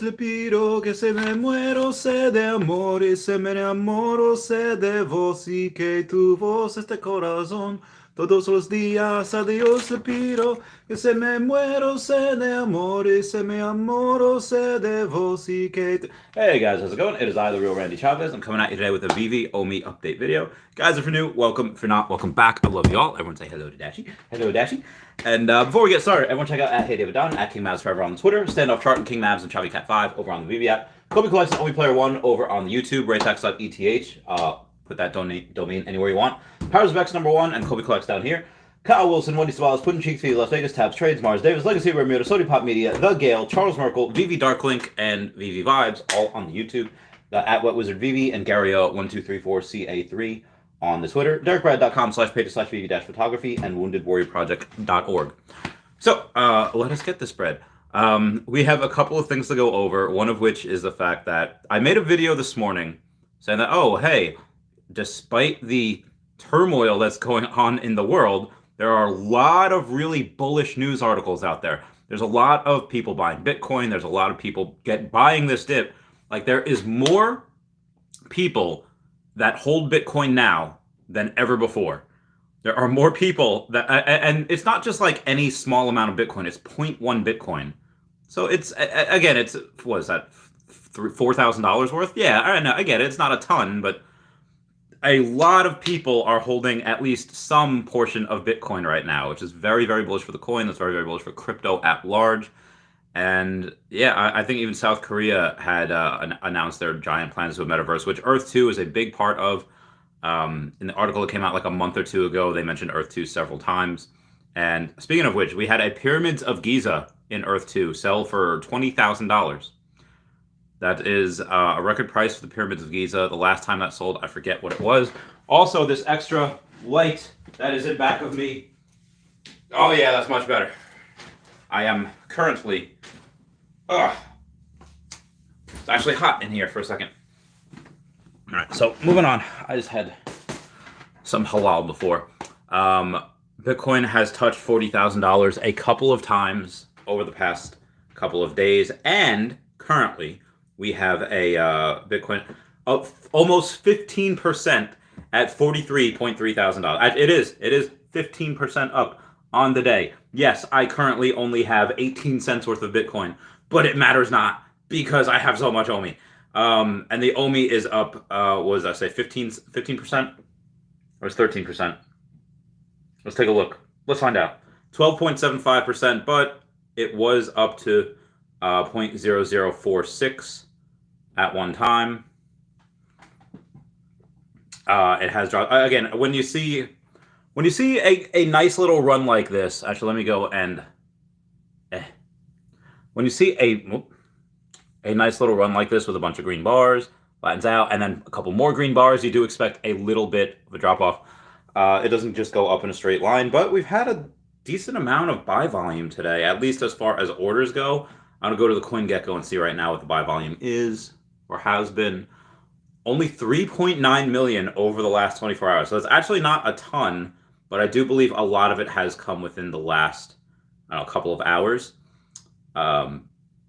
Le pido que se me muero, sé de amor y se me enamoro, sé de vos y que tu voz este corazón. Todos los días a Dios le pido que se me muero, sé de amor y se me amoro, sé de vos y que Hey guys, how's it going? It is I, the real Randy Chavez. I'm coming at you today with a Veve OMI update video. Guys, if you're new, welcome. If you're not, welcome back. I love you all. Everyone say hello to Dashi. Hello, Dashi. And before we get started, everyone check out at HeyDavidDon, at KingMavs4ever on Twitter, Standoff Chart and King Mavs and ChaviCat5 over on the Veve app. Kobe Collects OMI Player 1 over on the YouTube, raytax.eth. Put that domain anywhere you want. Powers of X #1 and Kobe Collects down here. Kyle Willson, Wendy Stibalis, Puddin' Cheeks, Feed Las Vegas, Tabs Trades, Mars Davis, Legacy, Bermuda, Sody Pop Media, The Gale, Charles Merkel, Veve Darklink, and Veve Vibes, all on the YouTube. At Wet Wizard Veve and Gario1234CA3 on the Twitter. DerekBrad.com/page/Veve-photography and WoundedWarriorProject.org. So let us get this bread. We have a couple of things to go over, one of which is the fact that I made a video this morning saying that, oh, hey, despite the turmoil that's going on in the world, there are a lot of really bullish news articles out there. There's a lot of people buying Bitcoin. There's a lot of people buying this dip. Like, there is more people that hold Bitcoin now than ever before. There are more people that, and it's not just like any small amount of Bitcoin. It's 0.1 Bitcoin. So it's, again, it's, what is that, $4,000 worth? Yeah, I know, I get it. It's not a ton, but a lot of people are holding at least some portion of Bitcoin right now, which is very, very bullish for the coin. That's very, very bullish for crypto at large. And yeah, I think even South Korea had announced their giant plans to a metaverse, which Earth 2 is a big part of. In the article that came out like a month or two ago, they mentioned Earth 2 several times. And speaking of which, we had a Pyramids of Giza in Earth 2 sell for $20,000. That is a record price for the Pyramids of Giza. The last time that sold, I forget what it was. Also, this extra light that is in back of me. Oh yeah, that's much better. I am currently, it's actually hot in here for a second. All right, so moving on. I just had some halal before. Bitcoin has touched $40,000 a couple of times over the past couple of days, and currently we have a Bitcoin up almost 15% at $43.3 thousand. It is 15% up on the day. Yes, I currently only have 18 cents worth of Bitcoin, but it matters not because I have so much OMI. And the OMI is up, what does that say, 15%? Or is 13%? Let's take a look. Let's find out. 12.75%, but it was up to 0.0046 at one time. It has dropped. Again, when you see a nice little run like this, actually, let me go and when you see a nice little run like this with a bunch of green bars, flattens out, and then a couple more green bars, you do expect a little bit of a drop off. It doesn't just go up in a straight line, but we've had a decent amount of buy volume today, at least as far as orders go. I'm gonna go to the CoinGecko and see right now what the buy volume is or has been. Only 3.9 million over the last 24 hours. So it's actually not a ton, but I do believe a lot of it has come within the last couple of hours.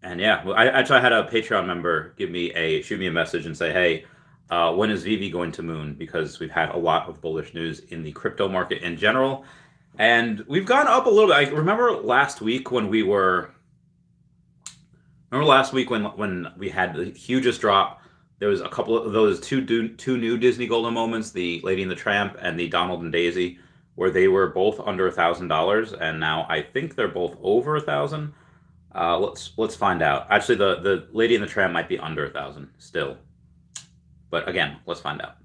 And yeah, I actually had a Patreon member shoot me a message and say, hey, when is Veve going to moon? Because we've had a lot of bullish news in the crypto market in general. And we've gone up a little bit. I remember last week when we had the hugest drop. There was a couple of those two new Disney Golden moments, the Lady and the Tramp and the Donald and Daisy, where they were both under $1,000, and now I think they're both over 1,000. Let's find out. Actually, the Lady and the Tramp might be under 1,000 still, but again, let's find out.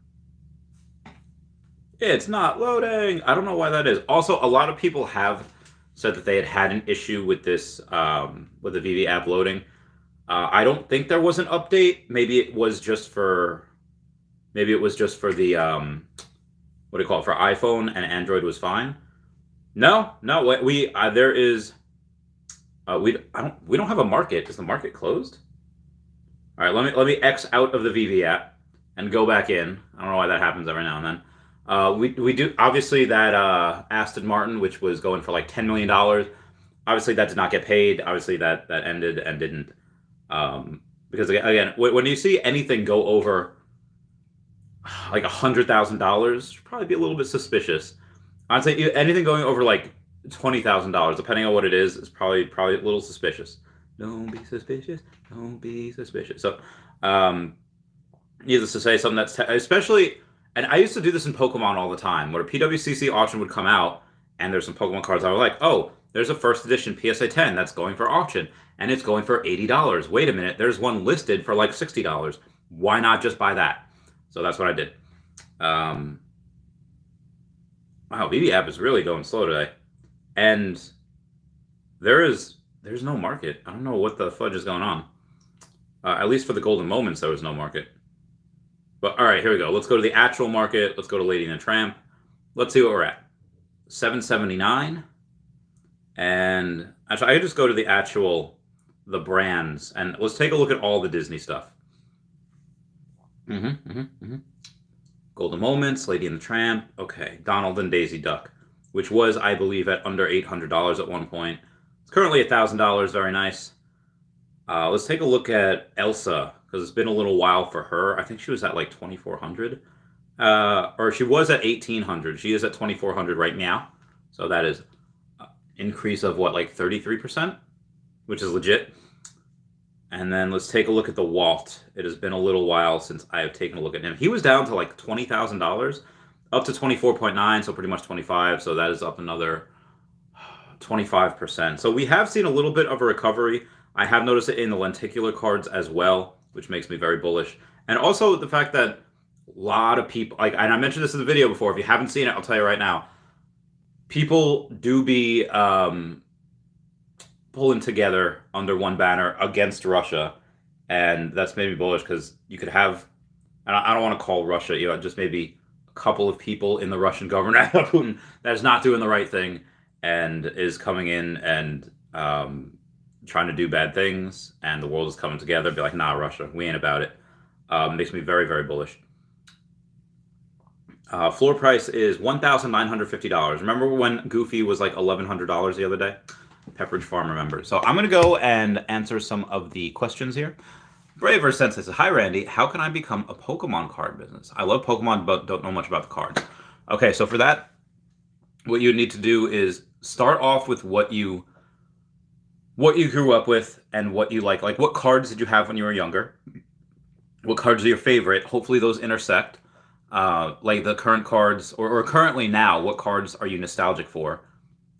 It's not loading. I don't know why that is. Also, a lot of people have said that they had an issue with this with the Veve app loading. I don't think there was an update. Maybe it was just for the what do you call it, for iPhone, and Android was fine. No, we don't have a market. Is the market closed? All right, let me X out of the Veve app and go back in. I don't know why that happens every now and then. We do, obviously, that Aston Martin, which was going for like $10 million. Obviously, that did not get paid. Obviously, that ended and didn't Because again, when you see anything go over like $100,000, probably be a little bit suspicious. I'd say anything going over like $20,000, depending on what it is probably a little suspicious. Don't be suspicious. Don't be suspicious. So, needless to say, something that's especially, and I used to do this in Pokemon all the time, where a PWCC auction would come out, and there's some Pokemon cards I was like, oh, there's a first edition PSA 10 that's going for auction, and it's going for $80. Wait a minute, there's one listed for like $60. Why not just buy that? So that's what I did. Wow, BB app is really going slow today, and there's no market. I don't know what the fudge is going on. At least for the golden moments, there was no market. But all right, here we go. Let's go to the actual market. Let's go to Lady and the Tramp. Let's see what we're at. 779. And actually, I could just go to the brands, and let's take a look at all the Disney stuff. Golden Moments, Lady and the Tramp. Okay, Donald and Daisy Duck, which was, I believe, at under $800 at one point. It's currently $1,000. Very nice. Let's take a look at Elsa, because it's been a little while for her. I think she was at like 2,400. Or she was at 1,800. She is at 2,400 right now. So that is an increase of what, like 33%? Which is legit. And then let's take a look at the Walt. It has been a little while since I have taken a look at him. He was down to like $20,000, up to 24.9, so pretty much 25. So that is up another 25%. So we have seen a little bit of a recovery. I have noticed it in the lenticular cards as well, which makes me very bullish. And also the fact that a lot of people, like, and I mentioned this in the video before, if you haven't seen it, I'll tell you right now, people do be pulling together under one banner against Russia. And that's made me bullish, because you could have, and I don't want to call Russia, just maybe a couple of people in the Russian government, Putin, that is not doing the right thing and is coming in and trying to do bad things, and the world is coming together, be like, nah, Russia, we ain't about it. Makes me very, very bullish. Floor price is $1,950. Remember when Goofy was like $1,100 the other day? Pepperidge Farm, remember. So I'm going to go and answer some of the questions here. Braver Sensei says, hi, Randy. How can I become a Pokemon card business? I love Pokemon, but don't know much about the cards. Okay, so for that, what you need to do is start off with what you grew up with and what you like. Like, what cards did you have when you were younger? What cards are your favorite? Hopefully those intersect. Like the current cards, or currently now, what cards are you nostalgic for?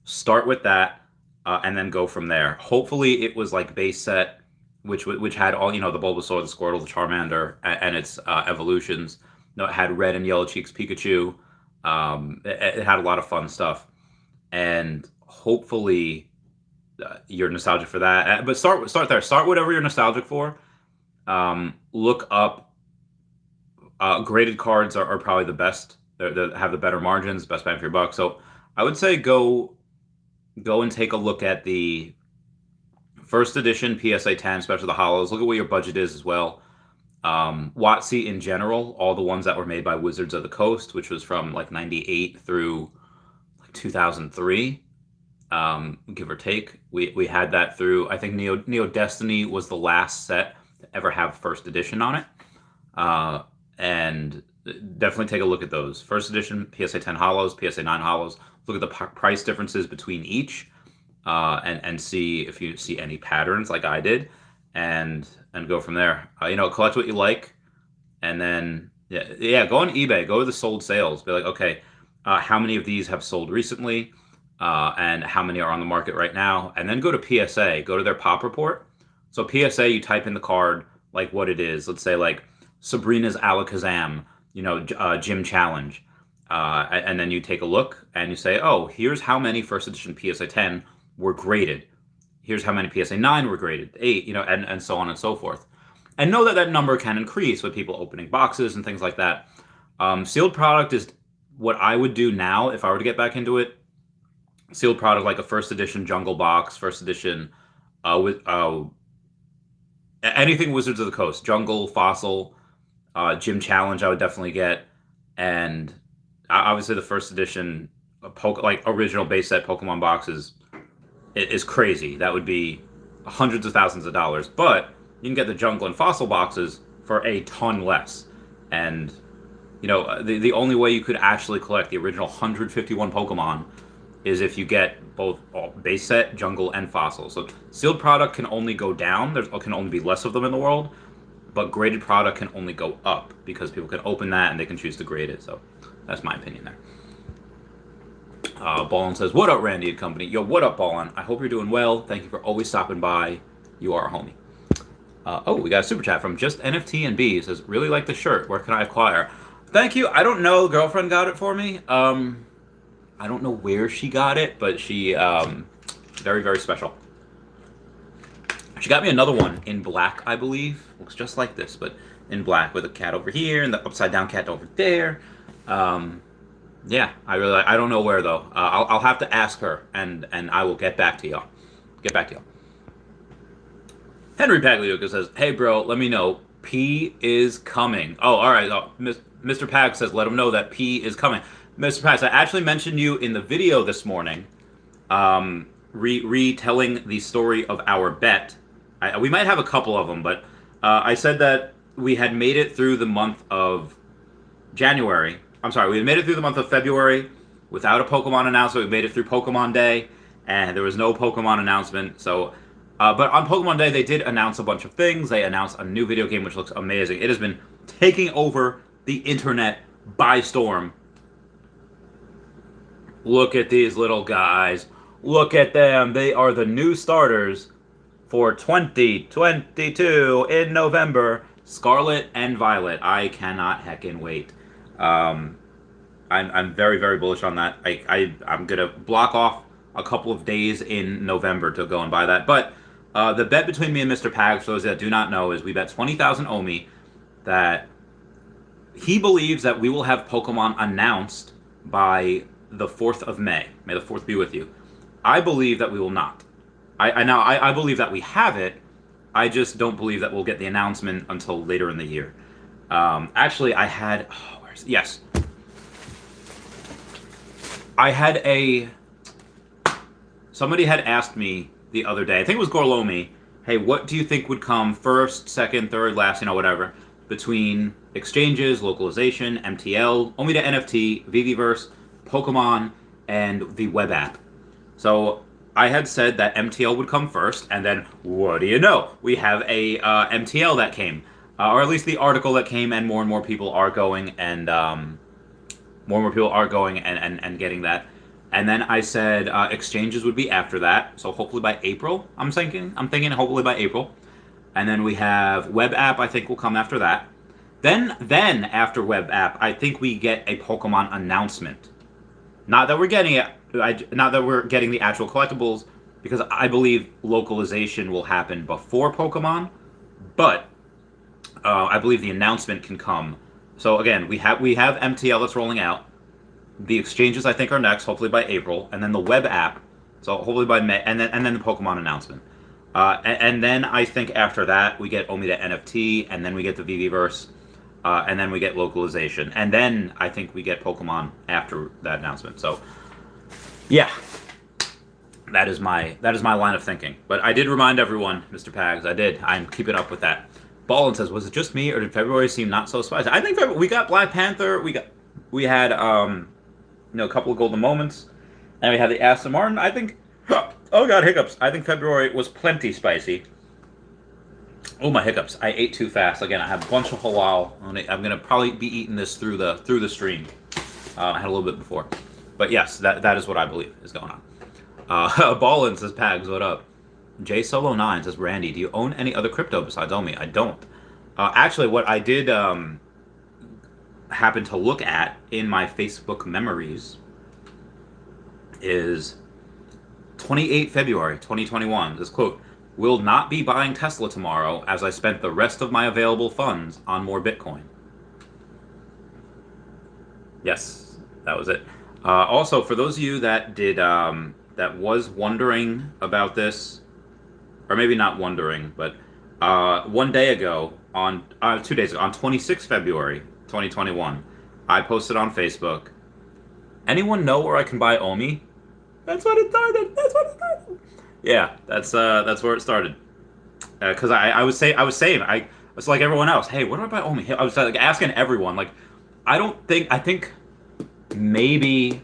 Start with that, and then go from there. Hopefully it was like base set, which had all, the Bulbasaur, the Squirtle, the Charmander, and its evolutions. It had red and yellow cheeks Pikachu. It had a lot of fun stuff. And hopefully you're nostalgic for that, but start there. Start whatever you're nostalgic for. Look up graded cards are probably the best. They have the better margins, best bang for your buck. So I would say go and take a look at the first edition PSA 10, especially the holos. Look at what your budget is as well. WotC in general, all the ones that were made by Wizards of the Coast, which was from like 98 through like 2003. Give or take, we had that through. I think Neo Destiny was the last set to ever have first edition on it, and definitely take a look at those first edition PSA 10 holos, PSA 9 holos. Look at the price differences between each, and see if you see any patterns like I did, and go from there. Collect what you like, and then yeah, go on eBay, go to the sold sales, be like, okay, how many of these have sold recently? And how many are on the market right now, and then go to PSA, go to their pop report. So PSA, you type in the card, like what it is. Let's say like Sabrina's Alakazam, gym challenge. And then you take a look and you say, oh, here's how many first edition PSA 10 were graded. Here's how many PSA 9 were graded, 8, and so on and so forth. And know that number can increase with people opening boxes and things like that. Sealed product is what I would do now if I were to get back into it. Sealed product like a first edition Jungle Box, first edition with anything Wizards of the Coast, Jungle, Fossil, Gym Challenge I would definitely get, and obviously the first edition like original base set Pokemon boxes is crazy. That would be hundreds of thousands of dollars, but you can get the jungle and fossil boxes for a ton less. And, you know, the only way you could actually collect the original 151 Pokemon is if you get both base set, jungle, and fossil. So sealed product can only go down. There can only be less of them in the world. But graded product can only go up because people can open that and they can choose to grade it. So that's my opinion there. Ballin says, what up, Randy and company? Yo, what up, Ballin? I hope you're doing well. Thank you for always stopping by. You are a homie. Oh, we got a super chat from Just NFT and B. It says, really like the shirt. Where can I acquire? Thank you. I don't know. Girlfriend got it for me. I don't know where she got it, but she, very, very special. She got me another one in black, I believe. Looks just like this, but in black with a cat over here and the upside down cat over there. Yeah, I don't know where though. I'll have to ask her and I will get back to y'all. Henry Pagliuca says, hey bro, let me know. P is coming. Oh, all right. Oh, Mr. Pag says, let him know that P is coming. Mr. Pag, I actually mentioned you in the video this morning, retelling the story of our bet. We might have a couple of them, but I said that we had made it through the month of January. I'm sorry, we had made it through the month of February without a Pokemon announcement. We made it through Pokemon Day, and there was no Pokemon announcement. So, but on Pokemon Day, they did announce a bunch of things. They announced a new video game, which looks amazing. It has been taking over the internet by storm. Look at these little guys. Look at them. They are the new starters for 2022 in November, Scarlet and Violet. I cannot heckin' wait. I'm very, very bullish on that. I'm gonna block off a couple of days in November to go and buy that. But the bet between me and Mr. Pag, for those that do not know, is we bet 20,000 OMI that he believes that we will have Pokemon announced by the 4th of May. May the 4th be with you. I believe that we will not. I believe that we have it. I just don't believe that we'll get the announcement until later in the year. Actually, I had... Oh, yes. I had a... Somebody had asked me the other day, I think it was Gorlomi, hey, what do you think would come first, second, third, last, you know, whatever, between exchanges, localization, MTL, OMI to NFT, Viviverse, Pokemon, and the web app. So I had said that MTL would come first, and then, what do you know? We have a MTL that came, or at least the article that came, and more people are going, and more people are going and getting that. And then I said exchanges would be after that, so hopefully by April. I'm thinking hopefully by April. And then we have web app. I think will come after that. Then after web app, I think we get a Pokemon announcement. Not that we're getting it. Not that we're getting the actual collectibles, because I believe localization will happen before Pokemon, but I believe the announcement can come. So again, we have MTL that's rolling out. The exchanges I think are next, hopefully by April, and then the web app, so hopefully by May, and then the Pokemon announcement. And then I think after that we get OMI to NFT, and then we get the Viviverse, and then we get localization, and then I think we get Pokemon after that announcement. So yeah, that is my line of thinking. But I did remind everyone, Mr. Pags, I'm keeping up with that. Ballin says, was it just me, or did February seem not so spicy? I think we got Black Panther, we had a couple of golden moments, and we had the Aston Martin. I think, oh god, hiccups. I think February was plenty spicy. Oh, my hiccups. I ate too fast. Again, I have a bunch of halal. I'm gonna probably be eating this through the stream. I had a little bit before. But yes, that is what I believe is going on. Ballin says, Pags, what up? J Solo 9 says, Randy, do you own any other crypto besides OMI? I don't. Actually, what I did happen to look at in my Facebook memories is 28 February 2021. This quote, will not be buying Tesla tomorrow as I spent the rest of my available funds on more Bitcoin. Yes, that was it. Also, for those of you that did that was wondering about this, or maybe not wondering, but 1 day ago, on 2 days ago, on 26 February 2021, I posted on Facebook, anyone know where I can buy OMI? That's what it started. Yeah, that's where it started. because I was saying I was like everyone else. Hey, what do I buy OMI? I was like asking everyone. Like, I think maybe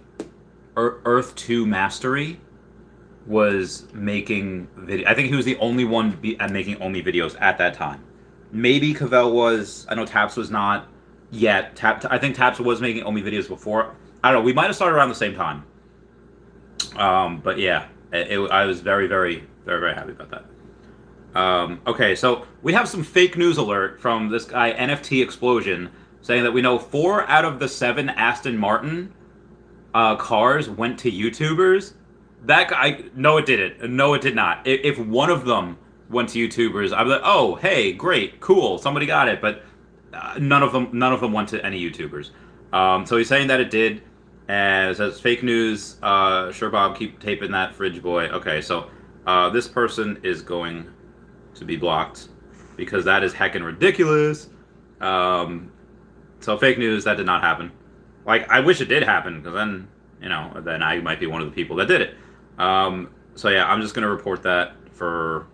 Earth 2 Mastery was making video. I think he was the only one making OMI videos at that time. Maybe Cavell was. I know Taps was not yet. I think Taps was making OMI videos before. I don't know. We might have started around the same time. But yeah, I was very, very, very, very happy about that. Okay, so we have some fake news alert from this guy NFT Explosion saying that we know 4 out of the 7 Aston Martin cars went to YouTubers. That guy, no, it didn't. No, it did not. If one of them went to YouTubers, I'd be like, oh, hey, great, cool, somebody got it. But none of them went to any YouTubers. So he's saying that it did. And it says fake news. Sure, Bob, keep taping that fridge boy. Okay, so this person is going to be blocked because that is heckin' ridiculous. So fake news, that did not happen. Like, I wish it did happen, because then, then I might be one of the people that did it. So yeah, I'm just going to report that for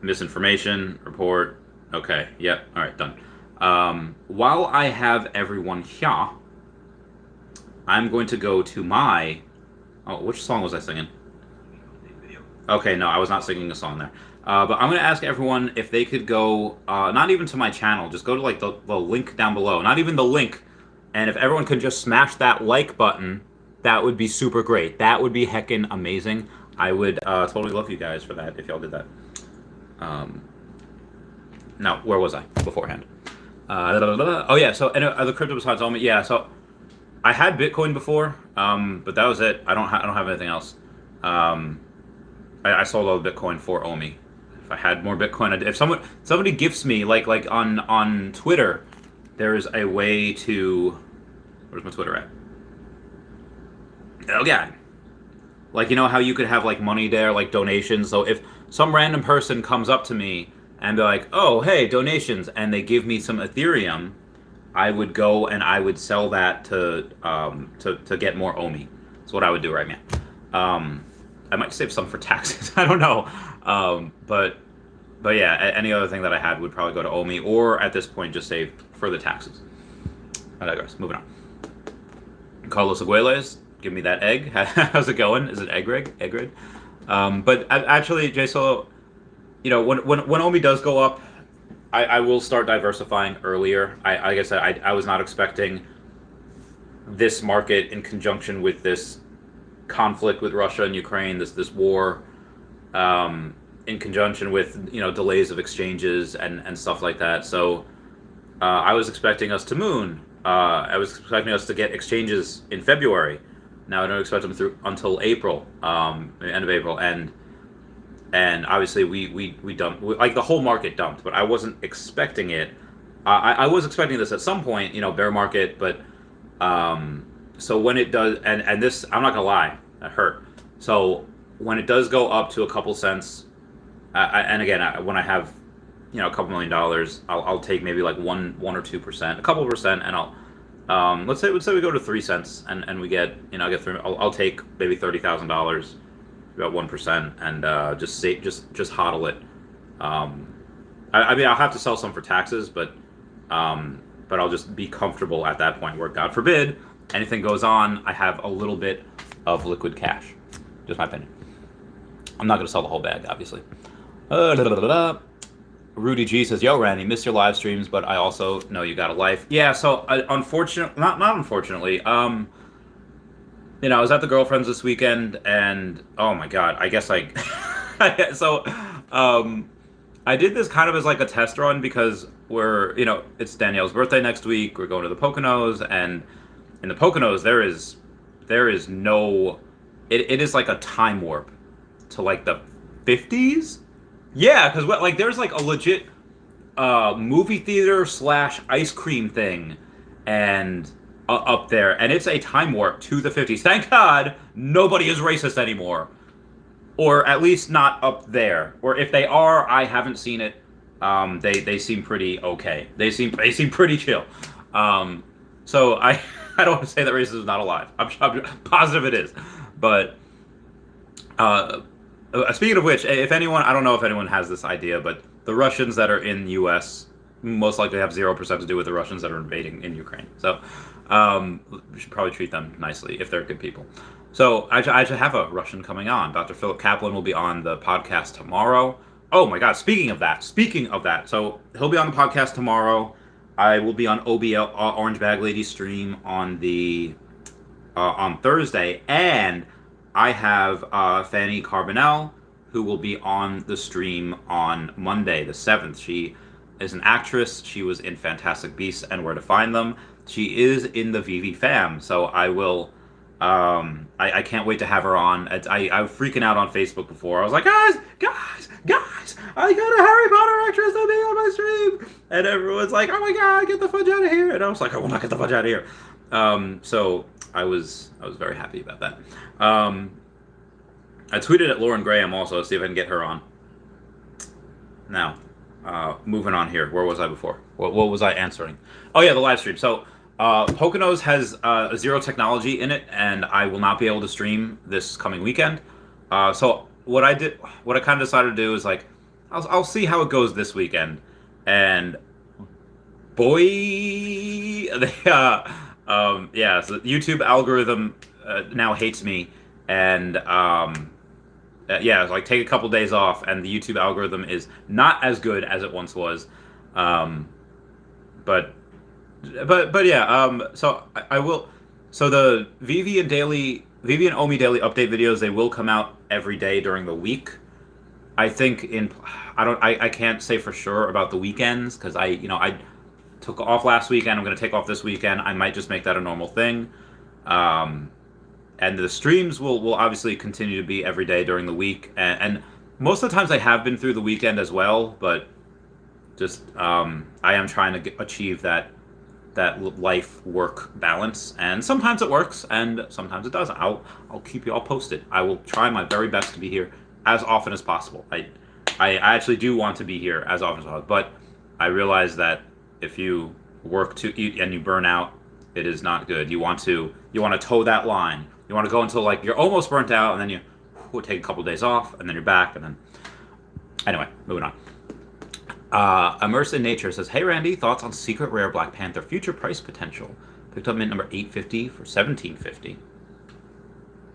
misinformation, report. Okay, yep, alright, done. While I have everyone here, I'm going to go to my... Oh, which song was I singing? Okay, no, I was not singing a song there. But I'm going to ask everyone if they could go, not even to my channel, just go to like the link down below. Not even the link. And if everyone could just smash that like button, that would be super great. That would be heckin' amazing. I would totally love you guys for that if y'all did that. Now, where was I beforehand? Oh yeah, so other crypto besides OMI. Yeah, so I had Bitcoin before, but that was it. I don't have anything else. I sold all the Bitcoin for OMI. If I had more Bitcoin, if somebody gifts me like on Twitter, there is a way to. Where's my Twitter at? Oh yeah. Like, you know how you could have like money there, like donations. So if some random person comes up to me and be like, "Oh, hey, donations," and they give me some Ethereum, I would go and I would sell that to get more OMI. That's what I would do right now. I might save some for taxes. I don't know. But yeah, any other thing that I had would probably go to OMI, or at this point just save for the taxes. I digress. Moving on. Carlos Aguiles, give me that egg. How's it going? Is it egg rig? Egg rig? But actually, Jay Solo, when OMI does go up, I will start diversifying earlier. Like I said, I was not expecting this market in conjunction with this conflict with Russia and Ukraine, this war, in conjunction with delays of exchanges and stuff like that. So I was expecting us to moon. I was expecting us to get exchanges in February. Now I don't expect them through until April, end of April, and obviously we dumped, like the whole market dumped, but I wasn't expecting it. I was expecting this at some point, bear market, but so when it does, and this, I'm not gonna lie, that hurt. So when it does go up to a couple cents, and again, when I have a couple $1 million, I'll take maybe like 1 or 2%, a couple percent, and I'll let's say we go to 3 cents and we get I get through. I'll take maybe $30,000, about 1%, and just hodl it. I mean, I'll have to sell some for taxes, but I'll just be comfortable at that point where, God forbid, anything goes on, I have a little bit of liquid cash. Just my opinion. I'm not going to sell the whole bag, obviously. Rudy G says, "Yo, Randy, missed your live streams, but I also know you got a life." Yeah, so unfortunately, not unfortunately, I was at the girlfriend's this weekend, and oh my God, I guess I did this kind of as like a test run because it's Danielle's birthday next week. We're going to the Poconos, and in the Poconos there is no, it is like a time warp to like the 50s. Yeah, because like there's like a legit movie theater / ice cream thing, and up there, and it's a time warp to the 50s. Thank God nobody is racist anymore, or at least not up there. Or if they are, I haven't seen it. They seem pretty okay. They seem pretty chill. So I don't want to say that racism is not alive. I'm positive it is, but Speaking of which, if anyone, I don't know if anyone has this idea, but the Russians that are in the U.S. most likely have 0% to do with the Russians that are invading in Ukraine. So we should probably treat them nicely if they're good people. So I should have a Russian coming on. Dr. Philip Kaplan will be on the podcast tomorrow. Oh my God! Speaking of that, so he'll be on the podcast tomorrow. I will be on OBL Orange Bag Lady stream on Thursday, and I have Fanny Carbonell, who will be on the stream on Monday, the 7th. She is an actress. She was in Fantastic Beasts and Where to Find Them. She is in the Veve fam, so I will. I can't wait to have her on. I was freaking out on Facebook before. I was like, guys, I got a Harry Potter actress to be on my stream, and everyone's like, oh my God, get the fudge out of here. And I was like, I will not get the fudge out of here. So I was very happy about that. I tweeted at Lauren Graham also to see if I can get her on. Now, moving on here. Where was I before? What was I answering? Oh yeah, the live stream. So Poconos has zero technology in it, and I will not be able to stream this coming weekend. So what I kind of decided to do is like, I'll see how it goes this weekend, and boy, they yeah, so the YouTube algorithm now hates me, and yeah, like take a couple days off, and the YouTube algorithm is not as good as it once was, but yeah, so I will. So the Veve and OMI daily update videos, they will come out every day during the week. I think I can't say for sure about the weekends because I took off last weekend. I'm going to take off this weekend. I might just make that a normal thing. And the streams will obviously continue to be every day during the week. And most of the times they have been through the weekend as well, but just I am trying to achieve that life-work balance. And sometimes it works, and sometimes it doesn't. I'll keep you all posted. I will try my very best to be here as often as possible. I actually do want to be here as often as possible, but I realize that if you work to eat and you burn out, it is not good. You want to toe that line. You want to go until like you're almost burnt out, and then you take a couple of days off, and then you're back, and then anyway, moving on. Immersed in Nature says, "Hey Randy, thoughts on Secret Rare Black Panther future price potential? Picked up mint number 850 for 1750.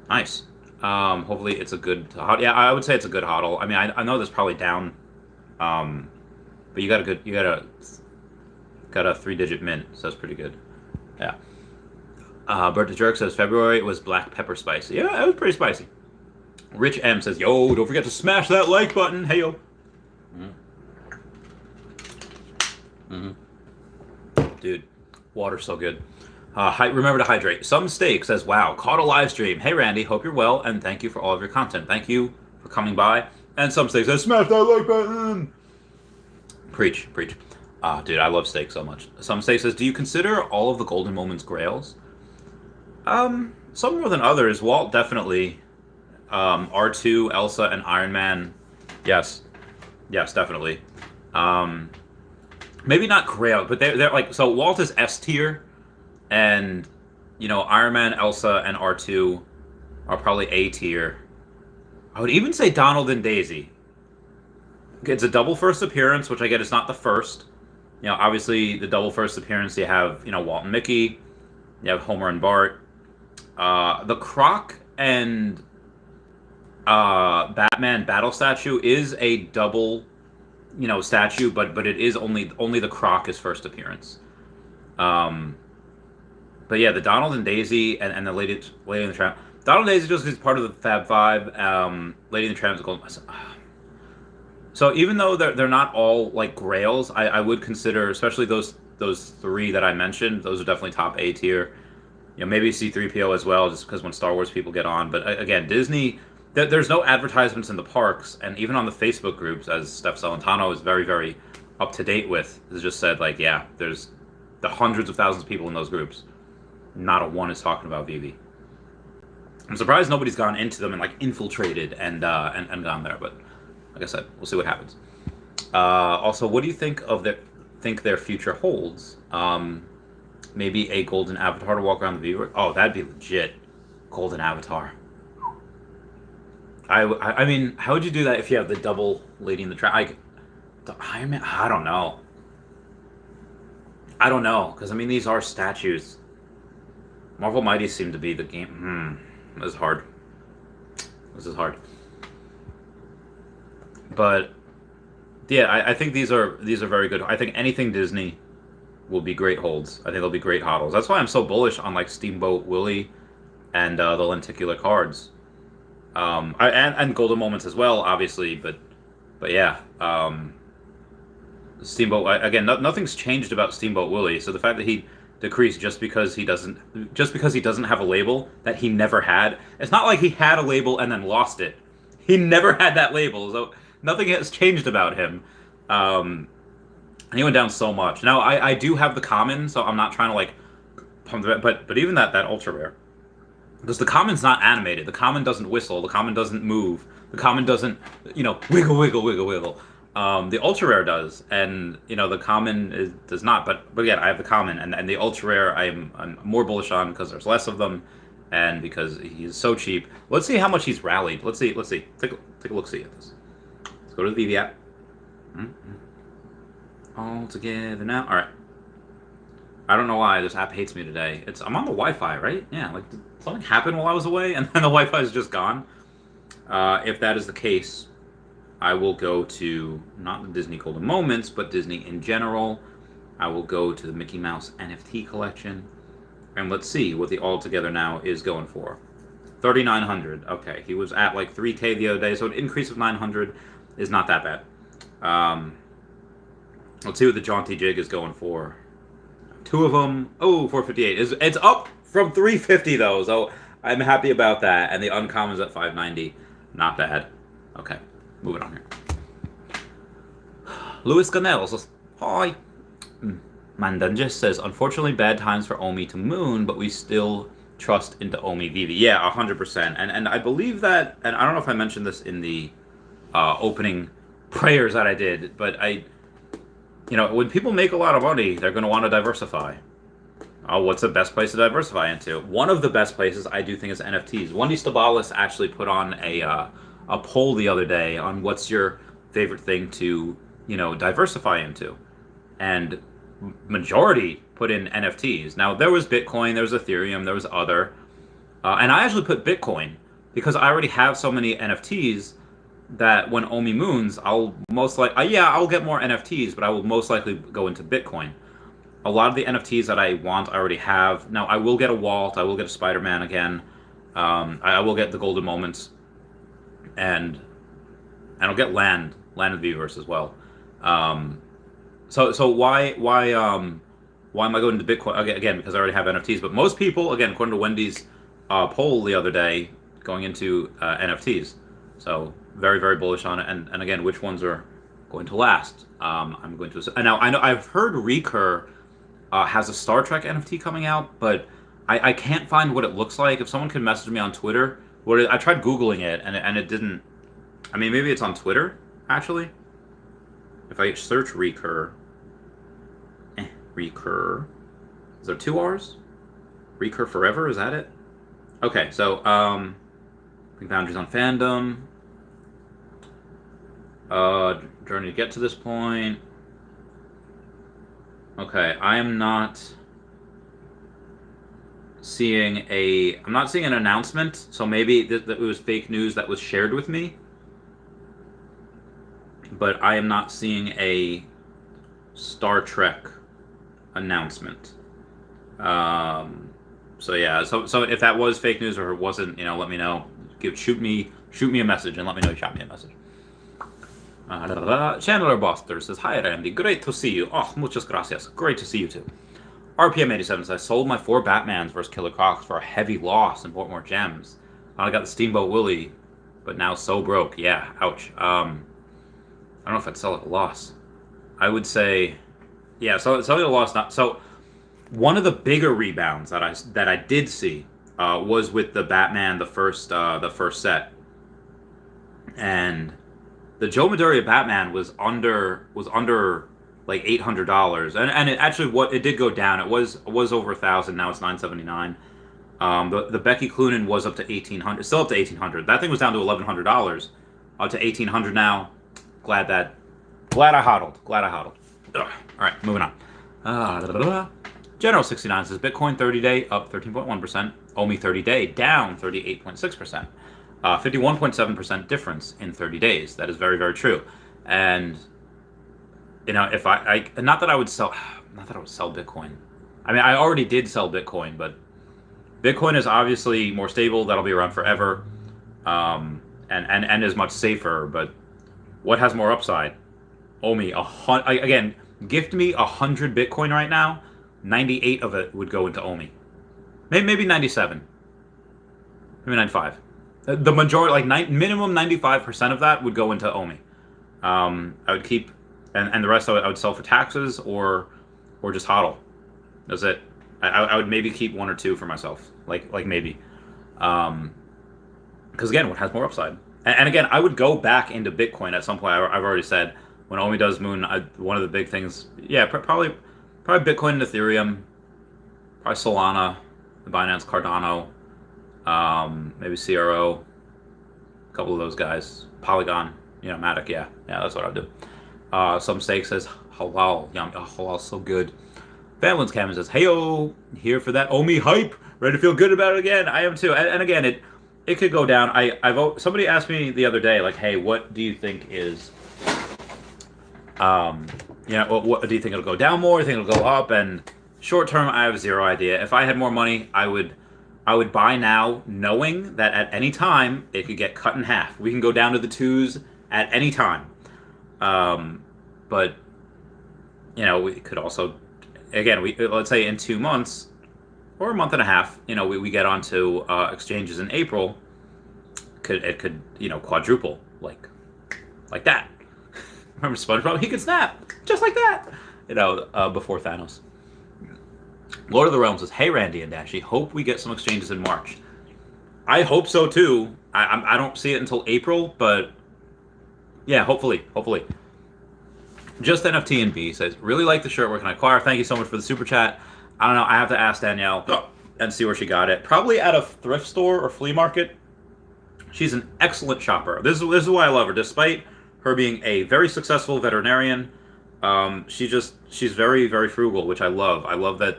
Nice. Hopefully it's a good HODL. Yeah, I would say it's a good HODL. I mean, I know that's probably down, but you got a 3-digit mint, so that's pretty good. Yeah. Bert the Jerk says February was black pepper spicy. Yeah, it was pretty spicy. Rich M says, "Yo, don't forget to smash that like button. Hey yo." Dude, water's so good. Remember to hydrate. Some Steak says, "Wow, caught a live stream. Hey Randy, hope you're well, and thank you for all of your content. Thank you for coming by." And Some Steak says, "Smash that like button." Preach. Dude, I love Steak so much. Some Steak says, "Do you consider all of the Golden Moments grails?" Some more than others. Walt definitely. R2, Elsa, and Iron Man. Yes, definitely. Maybe not grail, but they're like, so Walt is S tier, and Iron Man, Elsa, and R2 are probably A tier. I would even say Donald and Daisy. It's a double first appearance, which I get is not the first. Obviously the double first appearance, you have Walt and Mickey, you have Homer and Bart. The Croc and Batman battle statue is a double statue, but it is only the Croc is first appearance. But yeah, the Donald and Daisy and the Lady and the Tramp. Donald and Daisy just is part of the Fab Five. Lady and the Tramp is Golden. So even though they're not all like grails, I would consider, especially those three that I mentioned, those are definitely top A tier. Maybe C-3PO as well, just because when Star Wars people get on. But again, Disney, there's no advertisements in the parks, and even on the Facebook groups, as Steph Celentano is very, very up to date with, has just said like, yeah, there's the hundreds of thousands of people in those groups. Not a one is talking about Veve. I'm surprised nobody's gone into them and like infiltrated and gone there, but like I said, we'll see what happens. Also, what do you think their future holds? Maybe a golden avatar to walk around the viewer. Oh, that'd be legit. Golden avatar. I mean, how would you do that if you have the double leading the track? Iron Man, I don't know. I don't know, because I mean, these are statues. Marvel Mighty seem to be the game. This is hard. This is hard. But yeah, I think these are very good. I think anything Disney will be great holds. I think they'll be great hodls. That's why I'm so bullish on like Steamboat Willie and the lenticular cards. And golden moments as well, obviously. But yeah, Steamboat again. Nothing's changed about Steamboat Willie. So the fact that he decreased just because he doesn't have a label that he never had. It's not like he had a label and then lost it. He never had that label, so nothing has changed about him. And he went down so much. Now I do have the common, so I'm not trying to like pump the but even that ultra rare. Because the common's not animated. The common doesn't whistle. The common doesn't move. The common doesn't, wiggle, wiggle, wiggle, wiggle. The ultra rare does, and the common does not. But again, I have the common, and the ultra rare I'm more bullish on because there's less of them, and because he's so cheap. Let's see how much he's rallied. Let's see. Take a look. See at this. Let's go to the Veve app. All together now. All right. I don't know why this app hates me today. I'm on the Wi-Fi, right? Yeah. Like, did something happen while I was away, and then the Wi-Fi is just gone? If that is the case, I will go to not the Disney Golden Moments, but Disney in general. I will go to the Mickey Mouse NFT collection, and let's see what the all together now is going for. 3,900. Okay, he was at like 3K the other day, so an increase of 900 is not that bad. Let's see what the Jaunty Jig is going for. Two of them. Oh, 458. It's up from 350 though, so I'm happy about that. And the uncommon's at 590. Not bad. Okay, moving on here. Louis Ganell says, hi. Mandunja says, unfortunately bad times for OMI to Moon, but we still trust into OMI Veve. Yeah, 100%. And I believe that, and I don't know if I mentioned this in the opening prayers that I did, but when people make a lot of money, they're going to want to diversify. What's the best place to diversify into? One of the best places I do think is NFTs. Wendy Stibalis actually put on a poll the other day on what's your favorite thing to diversify into, and majority put in NFTs. Now there was Bitcoin, there was Ethereum, there was other, and I actually put Bitcoin because I already have so many NFTs that when OMI moons, I'll most likely, I'll get more NFTs, but I will most likely go into Bitcoin. A lot of the NFTs that I want, I already have. Now, I will get a Walt, I will get a Spider-Man again, I will get the Golden Moments, and I'll get Land of the Weverse as well. So why am I going to Bitcoin? Again, because I already have NFTs, but most people, again, according to Wendy's poll the other day, going into NFTs. So very, very bullish on it. And again, which ones are going to last? I'm going to. And now I know I've heard Recur has a Star Trek NFT coming out, but I can't find what it looks like. If someone could message me on Twitter, I tried Googling it and it didn't. I mean, maybe it's on Twitter actually. If I search Recur, Recur, is there 2 R's? Recur Forever, is that it? Okay, so Big Boundaries on Fandom. Journey to get to this point. Okay, I am not seeing an announcement, so maybe it was fake news that was shared with me. But I am not seeing a Star Trek announcement. So yeah, so if that was fake news or it wasn't, let me know. Shoot me a message and let me know you shot me a message. Chandler Boster says, hi Randy, great to see you. Oh, muchas gracias. Great to see you too. RPM87 says, I sold my 4 Batmans versus Killer Crocs for a heavy loss and bought more gems. I got the Steamboat Willie, but now so broke. Yeah, ouch. I don't know if I'd sell it at a loss. I would say, yeah, selling at a loss. Not so. One of the bigger rebounds that I did see was with the Batman, the first set, and the Joe Madureira Batman was under like $800, and it actually it did go down. It was over 1,000. Now it's $979. The Becky Cloonan was up to 1,800, still up to 1,800. That thing was down to $1,100, up to 1,800 now. Glad I hodled. Ugh. All right, moving on. General 69 says Bitcoin 30-day up 13.1%. OMI 30-day down 38.6%. 51.7% difference in 30 days. That is very, very true. And if I not that I would sell Bitcoin. I mean, I already did sell Bitcoin, but Bitcoin is obviously more stable. That'll be around forever, and is much safer. But what has more upside? OMI. Again, gift me 100 Bitcoin right now. 98 of it would go into OMI. Maybe 97. Maybe 95. The majority, minimum 95% of that would go into OMI. I would keep, and the rest of it I would sell for taxes or just hodl. That's it. I would maybe keep one or two for myself, like maybe, because again, what has more upside? And again, I would go back into Bitcoin at some point. I've already said when OMI does moon, one of the big things, probably Bitcoin and Ethereum, probably Solana, the Binance Cardano, maybe CRO, a couple of those guys, Polygon, Matic, yeah, that's what I'd do. Some Steak says halal, yum, halal's so good. Famlin's Cameron says, "Heyo, here for that OMI hype. Ready to feel good about it again." I am too. And again, it could go down. Somebody asked me the other day, like, "Hey, what do you think is, what do you think it'll go down more? Do you think it'll go up?" And short term, I have zero idea. If I had more money, I would buy now, knowing that at any time it could get cut in half. We can go down to the twos at any time. But we could also. Again, let's say in 2 months or a month and a half, we get onto exchanges in April. It could quadruple like that. Remember SpongeBob? He could snap just like that. Before Thanos. Lord of the Realms says, "Hey Randy and Dashy, hope we get some exchanges in March." I hope so too. I don't see it until April, but yeah, hopefully. Just NFT and B says, "Really like the shirt. Where can I acquire?" Thank you so much for the super chat. I don't know. I have to ask Danielle and see where she got it. Probably at a thrift store or flea market. She's an excellent shopper. This is why I love her. Despite her being a very successful veterinarian, she's very, very frugal, which I love. I love that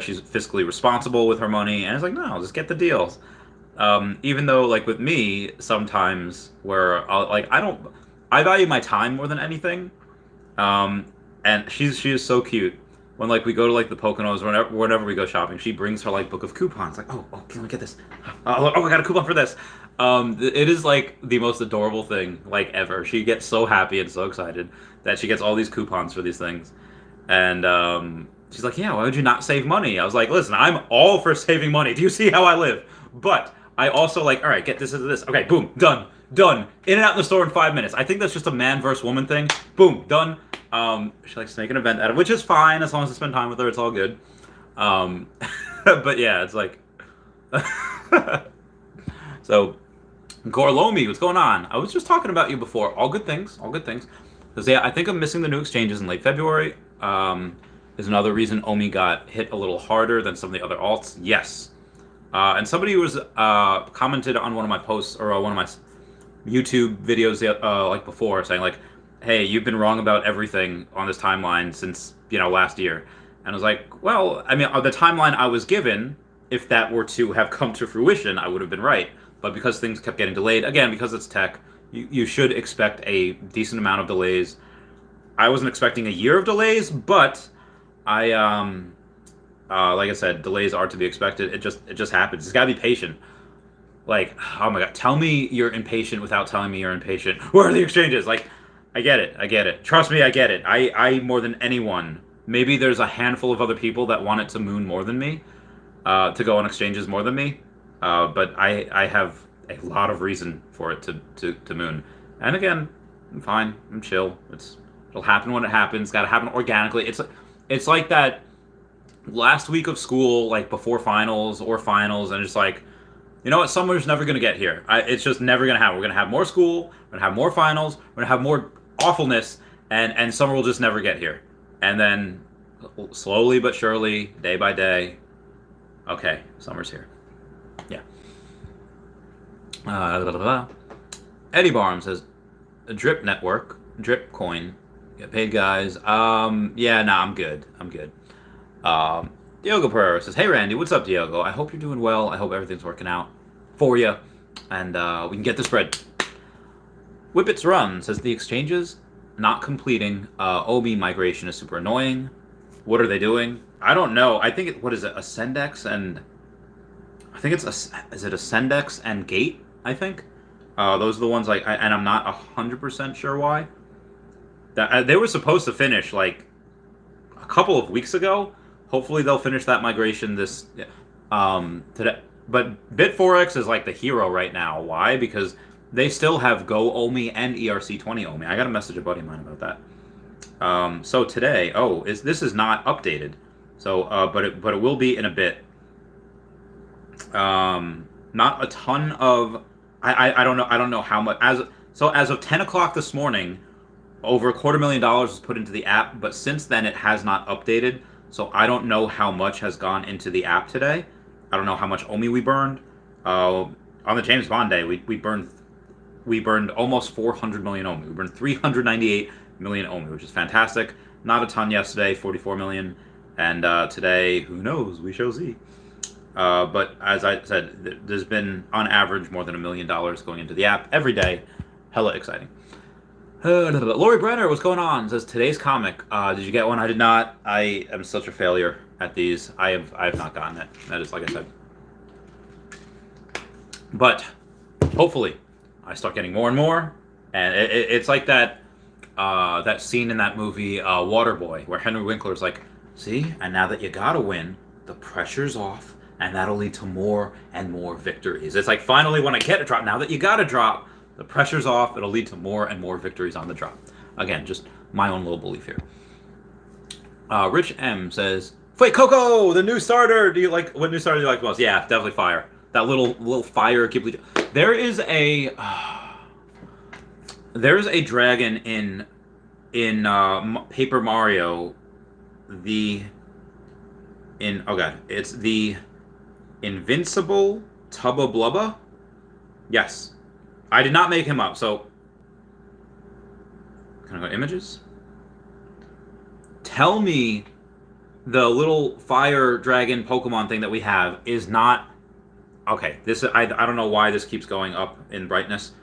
she's fiscally responsible with her money, and it's like, no, just get the deals. Even though, like with me, sometimes where I value my time more than anything. And she is so cute. When we go to the Poconos, whenever we go shopping, she brings her book of coupons. Like, oh, can we get this? Oh, I got a coupon for this. It is the most adorable thing ever. She gets so happy and so excited that she gets all these coupons for these things, and she's like, "Yeah, why would you not save money?" I was like, "Listen, I'm all for saving money. Do you see how I live? But I also all right, get this into this. Okay, boom, done. In and out in the store in 5 minutes. I think that's just a man versus woman thing. Boom, done." She likes to make an event out of it, which is fine as long as I spend time with her. It's all good. But yeah, it's so Gorlomi, what's going on? I was just talking about you before. All good things. Because I think I'm missing the new exchanges in late February. Is another reason OMI got hit a little harder than some of the other alts. Yes. And somebody was commented on one of my posts or one of my YouTube videos before, saying "Hey, you've been wrong about everything on this timeline since last year." And I was like, well, I mean, the timeline I was given, if that were to have come to fruition, I would have been right. But because things kept getting delayed, again, because it's tech, you should expect a decent amount of delays. I wasn't expecting a year of delays, but like I said, delays are to be expected. It just happens. It's got to be patient. Oh my God, tell me you're impatient without telling me you're impatient. Where are the exchanges? I get it. Trust me, I get it. I more than anyone. Maybe there's a handful of other people that want it to moon more than me, to go on exchanges more than me. But I have a lot of reason for it to moon. And again, I'm fine. I'm chill. It'll happen when it happens. Got to happen organically. It's like that last week of school, before finals or finals, and just you know what? Summer's never going to get here. It's just never going to happen. We're going to have more school. We're going to have more finals. We're going to have more awfulness. And summer will just never get here. And then slowly but surely, day by day, okay, summer's here. Yeah. Blah, blah, blah. Eddie Barham says, Drip Network, Drip Coin, get paid, guys. Yeah, nah, I'm good. I'm good. Diogo Pereira says, hey, Randy, what's up, Diogo? I hope you're doing well. I hope everything's working out for you, and we can get the spread. Whippets Run says, the exchanges not completing OMI migration is super annoying. What are they doing? I don't know. I think what is it? Ascendex and I think it's is it Ascendex and Gate? I think those are the ones and I'm not 100% sure why. That they were supposed to finish like a couple of weeks ago. Hopefully they'll finish that migration this today. But Bitforex is like the hero right now. Why? Because they still have Go OMI and ERC20 OMI. I got a message a buddy of mine about that. So today, this is not updated. So, but it will be in a bit. Not a ton of. I don't know. I don't know how much. As of 10 o'clock this morning, over $250,000 was put into the app. But since then, it has not updated. So I don't know how much has gone into the app today. I don't know how much OMI we burned. On the James Bond day, we burned almost 400 million OMI. We burned 398 million OMI, which is fantastic. Not a ton yesterday, 44 million. And today, who knows? We shall see. But as I said, there's been, on average, more than $1 million going into the app every day. Hella exciting. Lori Brenner, what's going on? Says, today's comic. Did you get one? I did not. I am such a failure at these. I have not gotten it. That is, like I said. But hopefully, I start getting more and more. And it's like that scene in that movie, Waterboy, where Henry Winkler's like, see, and now that you gotta win, the pressure's off, and that'll lead to more and more victories. It's like, finally, when I get a drop, now that you gotta drop, the pressure's off, it'll lead to more and more victories on the drop. Again, just my own little belief here. Rich M says, wait, Coco, the new starter. What new starter do you like the most? Yeah, definitely Fire. That little Fire Ghibli. There is a dragon in Paper Mario. It's the Invincible Tubba Blubba. Yes. I did not make him up, so can I go to images? Tell me the little fire dragon Pokemon thing that we have is not okay. I don't know why this keeps going up in brightness.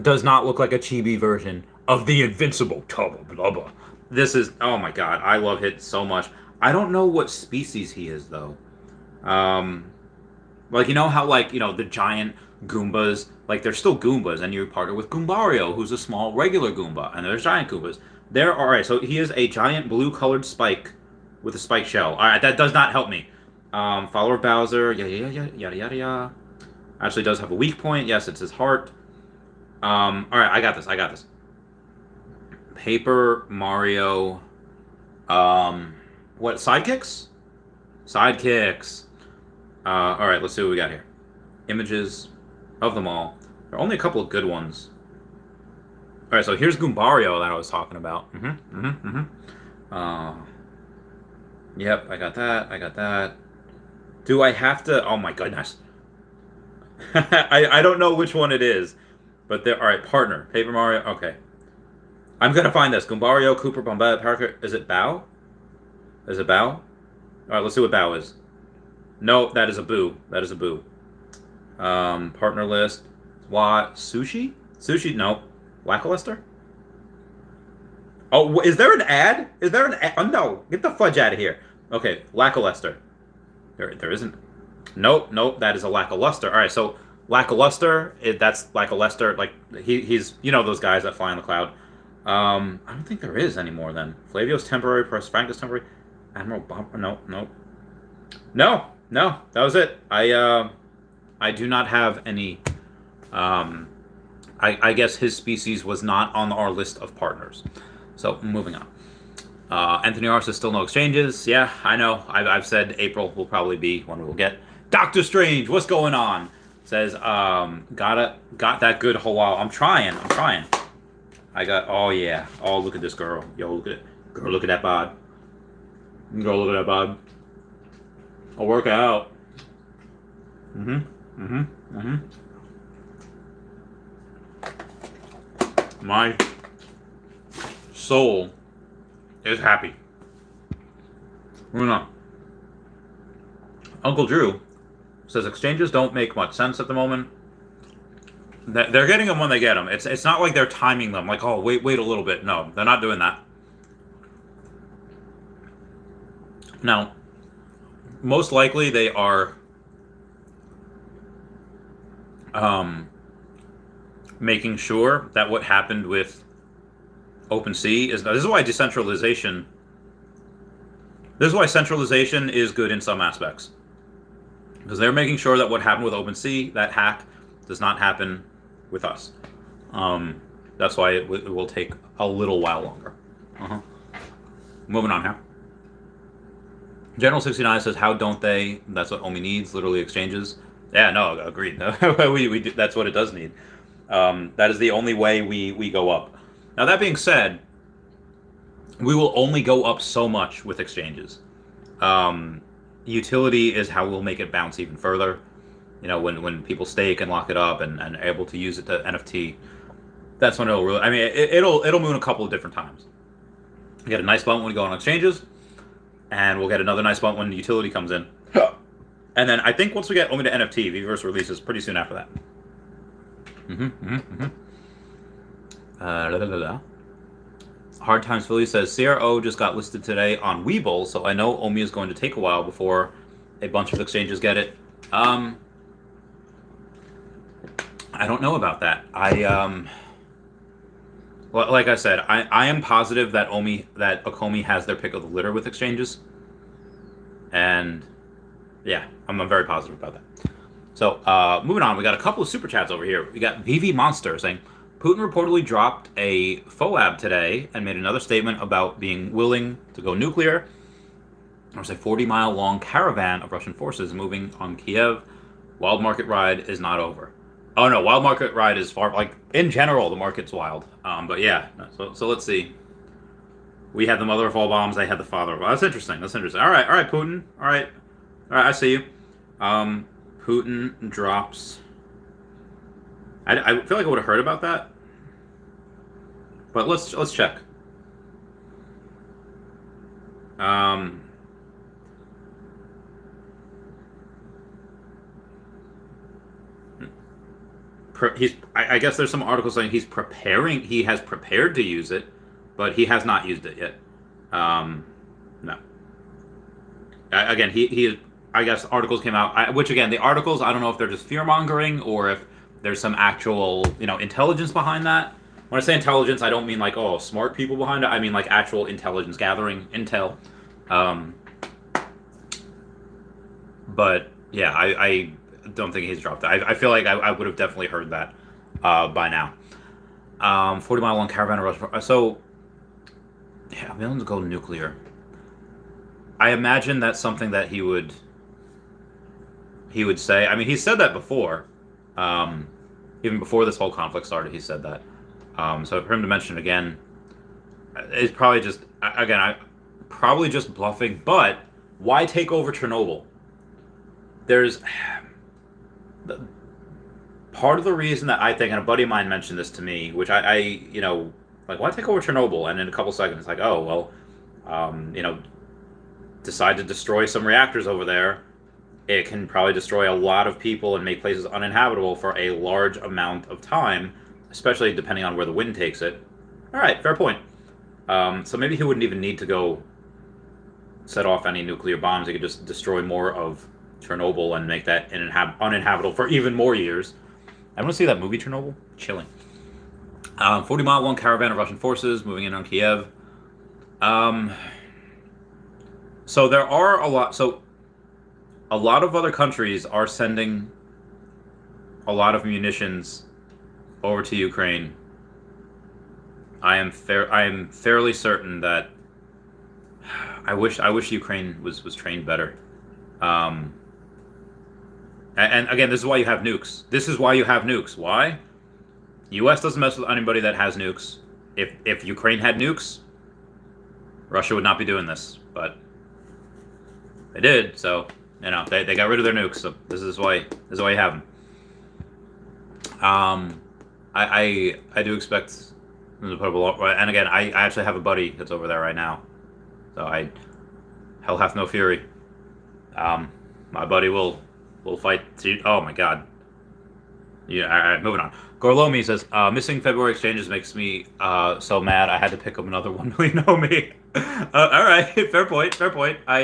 Does not look like a chibi version of the Invincible Tubba Blubba. This is, oh my god, I love it so much. I don't know what species he is though. Like, you know how, like, you know, the giant Goombas, like, they're still Goombas, and you partner with Goombario, who's a small regular Goomba, and there's giant Goombas. Alright, so he is a giant blue-colored spike with a spike shell. Alright, that does not help me. Follower of Bowser, yada. Actually does have a weak point. Yes, it's his heart. Alright, I got this. Paper Mario, what, sidekicks? Sidekicks. Alright, let's see what we got here. Images of them all. There are only a couple of good ones. Alright, so here's Goombario that I was talking about. Yep, I got that. Do I have to... Oh my goodness. I don't know which one it is. But there... Alright, partner. Paper Mario. Okay. I'm gonna find this. Goombario, Cooper, Bombette, Parker. Is it Bow? Is it Bow? Alright, let's see what Bow is. No, that is a Boo. Partner list. Sushi? Sushi? No. Lackluster? Oh, is there an ad? Oh, no. Get the fudge out of here. Okay, lackluster. There isn't. Nope. That is a lackluster. All right, so lackluster. That's lackluster. Like he's those guys that fly on the cloud. I don't think there is anymore. Then Flavio's temporary. Franco's temporary. Admiral Bomber. No. That was it. I do not have any. I guess his species was not on our list of partners. So moving on. Anthony R says still no exchanges. Yeah, I know. I've said April will probably be when we'll get. Doctor Strange, what's going on? Says got that good halal. I'm trying. I got. Oh yeah. Oh, look at this girl. Yo, look at it. Girl, look at that bod. Girl, look at that bod. I'll work out. My soul is happy. Uncle Drew says exchanges don't make much sense at the moment. They're getting them when they get them. It's not like they're timing them. Like, oh, wait a little bit. No, they're not doing that. Now, most likely they are making sure that what happened with OpenSea is... This is why decentralization... This is why centralization is good in some aspects. Because they're making sure that what happened with OpenSea, that hack, does not happen with us. That's why it will take a little while longer. Moving on here. General 69 says, how don't they? That's what OMI needs, literally exchanges. Yeah, no, agreed. we that's what it does need. That is the only way we go up. Now, that being said, we will only go up so much with exchanges. Utility is how we'll make it bounce even further. You know, when people stake and lock it up and are able to use it to NFT, that's when it'll really... I mean, it'll move a couple of different times. You get a nice bump when we go on exchanges, and we'll get another nice bump when the utility comes in. And then I think once we get OMI to NFT, Veverse releases pretty soon after that. Hard Times Philly says, CRO just got listed today on Webull, so I know OMI is going to take a while before a bunch of exchanges get it. I don't know about that. Well, like I said, I am positive that Okomi has their pick of the litter with exchanges. And yeah, I'm very positive about that. So, moving on, we got a couple of super chats over here. We got VV Monster saying, Putin reportedly dropped a FOAB today and made another statement about being willing to go nuclear. There's a 40-mile long caravan of Russian forces moving on Kiev. Wild market ride is not over. Oh no, wild market ride is far... Like, in general, the market's wild. But yeah, so let's see. We had the mother of all bombs, they had the father of all... That's interesting, All right, Putin. All right, I see you. Putin drops... I feel like I would have heard about that. But let's check. I guess there's some articles saying he has prepared to use it, but he has not used it yet. No. Again, I guess articles came out, which again, the articles, I don't know if they're just fear-mongering or if there's some actual, intelligence behind that. When I say intelligence, I don't mean like, oh, smart people behind it. I mean like actual intelligence gathering, intel. But yeah, I don't think he's dropped that. I feel like I would have definitely heard that by now. 40-mile long caravan rush. So, yeah, I'm willing to go nuclear. I imagine that's something that he would say. I mean, he said that before. Even before this whole conflict started, he said that. So for him to mention it again, it's probably just, probably just bluffing. But why take over Chernobyl? There's part of the reason that I think, and a buddy of mine mentioned this to me, which I like, why take over Chernobyl? And in a couple seconds, it's like, oh, well, decide to destroy some reactors over there. It can probably destroy a lot of people and make places uninhabitable for a large amount of time, especially depending on where the wind takes it. All right, fair point. So maybe he wouldn't even need to go set off any nuclear bombs. He could just destroy more of Chernobyl and make that uninhabitable for even more years. I want to see that movie, Chernobyl. Chilling. 40-mile long caravan of Russian forces moving in on Kiev. So there are a lot... So a lot of other countries are sending a lot of munitions over to Ukraine. I am fairly certain that I wish Ukraine was trained better. And again, this is why you have nukes. Why? U.S. doesn't mess with anybody that has nukes. If Ukraine had nukes, Russia would not be doing this, but they did, so You know, they got rid of their nukes, so this is why you have them. I do expect them to put up a lot, and again, I actually have a buddy that's over there right now, so hell hath no fury. My buddy will fight. Oh my god. Yeah. All right, moving on. Gorlomi says, missing February exchanges makes me so mad. I had to pick up another 1 million OMI. All right, fair point. Fair point. I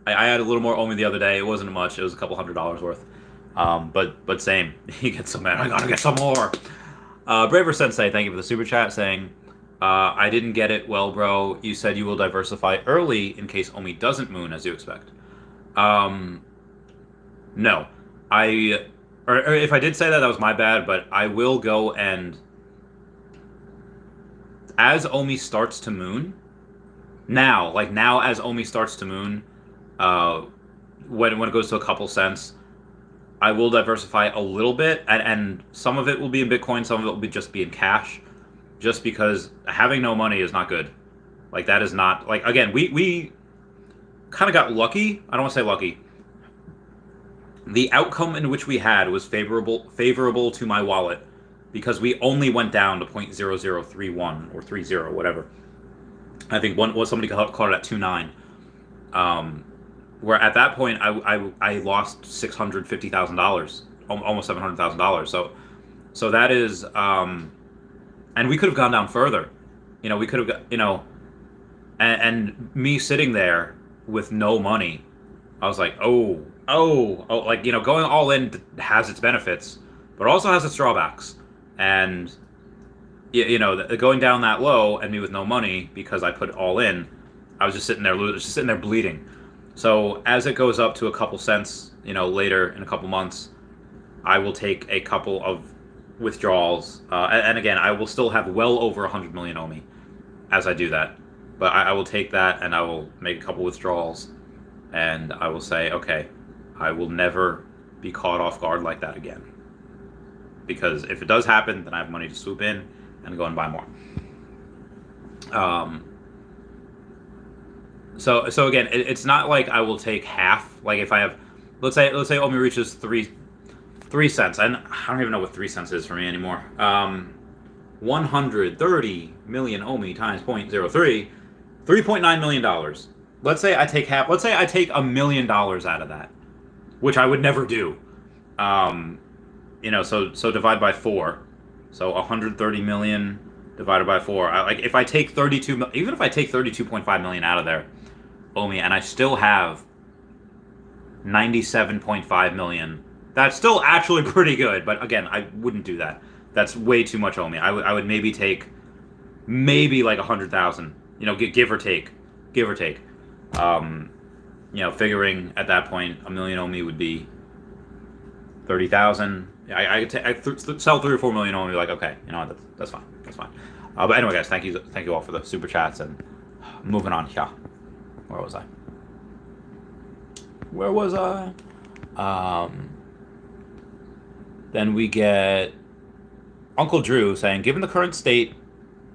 had a little more OMI the other day. It wasn't much. It was a couple $100 worth. But same. He gets so mad. I gotta get some more. Braver Sensei, thank you for the super chat, saying, I didn't get it. Well, bro, you said you will diversify early in case OMI doesn't moon as you expect. No. Or if I did say that, that was my bad, but I will go and, as OMI starts to moon, now as OMI starts to moon, when it goes to a couple cents, I will diversify a little bit, and some of it will be in Bitcoin, some of it will just be in cash, just because having no money is not good. Like, that is not, like, again, we kind of got lucky. I don't want to say lucky. The outcome in which we had was favorable to my wallet, because we only went down to 0.0031 or 30, whatever. I think somebody called it at 2.9. Where at that point I lost $650,000, almost $700,000. So that is, and we could have gone down further. You know, we could have got, you know, and me sitting there with no money, I was like, oh, like, you know, going all in has its benefits, but also has its drawbacks. And, you know, going down that low and me with no money because I put it all in, I was just sitting there bleeding. So as it goes up to a couple cents, you know, later in a couple months, I will take a couple of withdrawals. And again, I will still have well over 100 million OMI as I do that. But I will take that and I will make a couple withdrawals. And I will say, okay, I will never be caught off guard like that again. Because if it does happen, then I have money to swoop in and go and buy more. So again, it's not like I will take half. Like if I have, let's say OMI reaches 3 cents, and I don't even know what 3 cents is for me anymore. 130 million OMI times 0.03, $3.9 million. Let's say I take half. Let's say I take $1 million out of that, which I would never do. You know, so divide by 4, so 130 million divided by 4. Like if I take 32, even if I take 32.5 million out of there, OMI, and I still have 97.5 million. That's still actually pretty good, but again, I wouldn't do that. That's way too much OMI. I would maybe take like 100,000. You know, give or take. You know, figuring at that point, 1 million OMI would be 30,000. I could sell 3 or 4 million OMI. Like, okay, you know what, that's fine. But anyway, guys, thank you all for the super chats, and moving on. Yeah, where was I? Then we get Uncle Drew saying, given the current state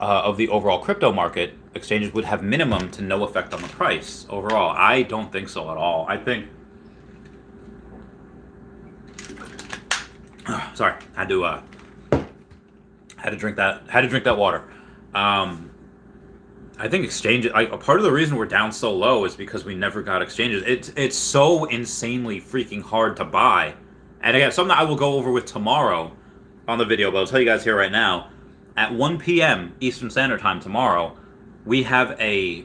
of the overall crypto market, exchanges would have minimum to no effect on the price overall. I don't think so at all. I think, sorry, had to drink that water. I think exchanges, part of the reason we're down so low is because we never got exchanges. It's so insanely freaking hard to buy. And again, something I will go over with tomorrow on the video, but I'll tell you guys here right now. At 1 p.m. Eastern Standard Time tomorrow, we have an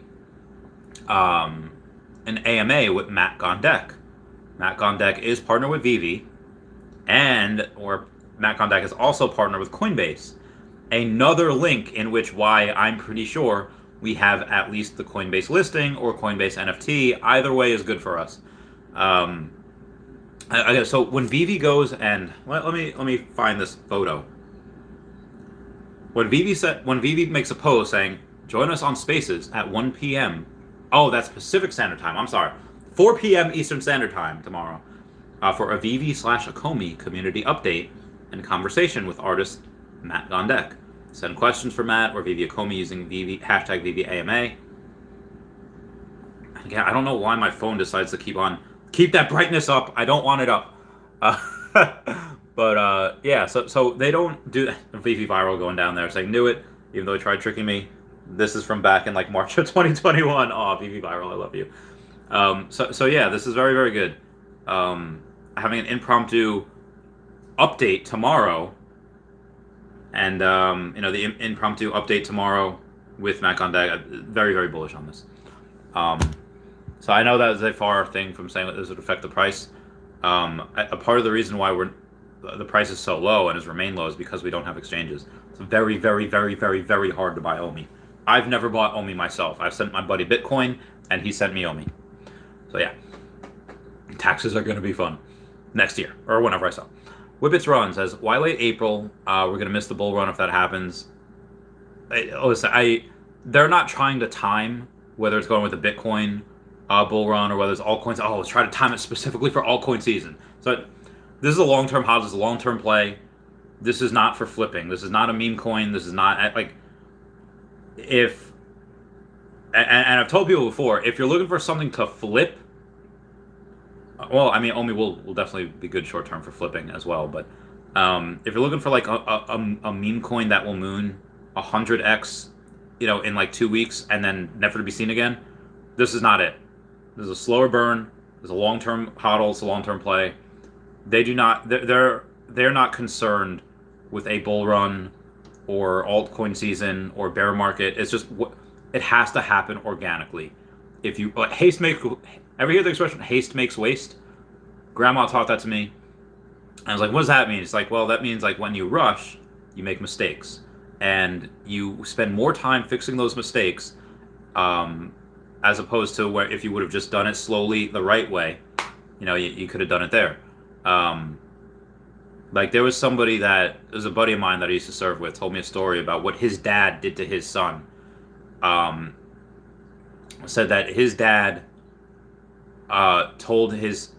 AMA with Matt Gondek. Matt Gondek is partnered with Veve, or Matt Gondek is also partnered with Coinbase. Another link in which why I'm pretty sure we have at least the Coinbase listing or Coinbase NFT. Either way is good for us. So when Veve goes and let me find this photo. When Veve makes a post saying, join us on Spaces at 1 p.m. Oh, that's Pacific Standard Time. I'm sorry. 4 p.m. Eastern Standard Time tomorrow for a Veve/Akomi community update and conversation with artist Matt Gondek. Send questions for Matt or Veve Akomi using Veve, #VeveAMA. Again, I don't know why my phone decides to keep on Keep that brightness up. I don't want it up. But yeah, so they don't do Veve viral going down there saying knew it, even though he tried tricking me. This is from back in like March of 2021. Oh, Veve viral, I love you. So yeah, this is very, very good. Having an impromptu update tomorrow, and the impromptu update tomorrow with Mac on deck. Very, very bullish on this. So I know that is a far thing from saying that this would affect the price. A part of the reason why the price is so low and has remained low is because we don't have exchanges. It's very, very, very, very, very hard to buy OMI. I've never bought OMI myself. I've sent my buddy Bitcoin, and he sent me OMI. So yeah, taxes are going to be fun next year or whenever I sell. Whippets Run says, why late April? We're going to miss the bull run if that happens. They're not trying to time whether it's going with the Bitcoin bull run or whether it's altcoins. Oh, let's try to time it specifically for altcoin season. So this is a long-term hodl. This is a long-term play. This is not for flipping. This is not a meme coin. This is not like if. And I've told people before, if you're looking for something to flip, well, I mean, OMI will definitely be good short term for flipping as well. But if you're looking for like a meme coin that will moon 100x, in like 2 weeks and then never to be seen again, this is not it. This is a slower burn. There's a long-term hodl. It's a long-term play. They do not. They're not concerned with a bull run or altcoin season or bear market. It's just it has to happen organically. If you haste make. Ever hear the expression "haste makes waste"? Grandma taught that to me. I was like, "What does that mean?" It's like, well, that means like when you rush, you make mistakes, and you spend more time fixing those mistakes, as opposed to where if you would have just done it slowly the right way, you could have done it there. Like there was a buddy of mine that I used to serve with, told me a story about what his dad did to his son. Said that his dad told his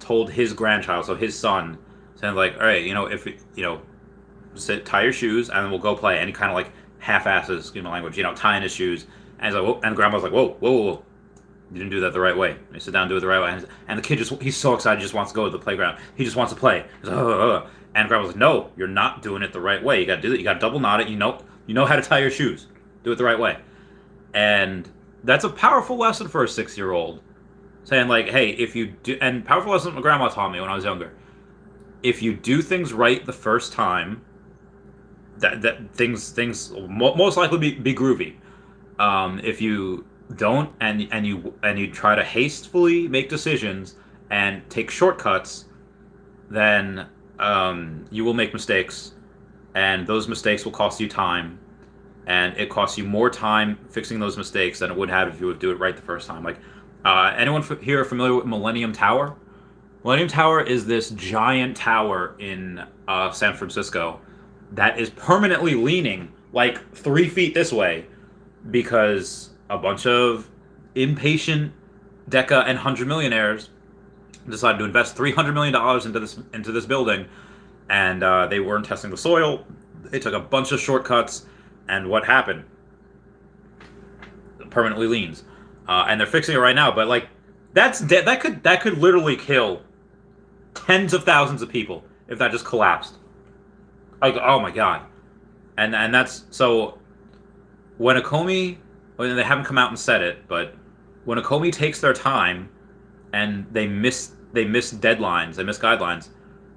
grandchild, so his son, saying like, all right, tie your shoes and then we'll go play. And he kind of like half-asses, language, tying his shoes. And he's like, whoa, and grandma's like, whoa, whoa, whoa. You didn't do that the right way. And you sit down and do it the right way. And the kid he's so excited, he just wants to go to the playground. He just wants to play. He's like, and grandma's like, no, you're not doing it the right way. You got to do it. You got to double knot it. You know how to tie your shoes. Do it the right way. And that's a powerful lesson for a 6-year-old. Saying like, hey, if you do, and powerful lesson my grandma taught me when I was younger. If you do things right the first time, that things will most likely be groovy. If you don't and you try to hastily make decisions and take shortcuts, then you will make mistakes, and those mistakes will cost you time, and it costs you more time fixing those mistakes than it would have if you would do it right the first time. Like, anyone here familiar with Millennium Tower? Millennium Tower is this giant tower in San Francisco that is permanently leaning like 3 feet this way because a bunch of impatient Deca and 100 millionaires decided to invest $300 million into this building, and they weren't testing the soil. They took a bunch of shortcuts, and what happened? It permanently leans, and they're fixing it right now. But like, that could literally kill tens of thousands of people if that just collapsed. Like, oh my god, and that's so. When they haven't come out and said it, but when a Comey takes their time and they miss deadlines, they miss guidelines,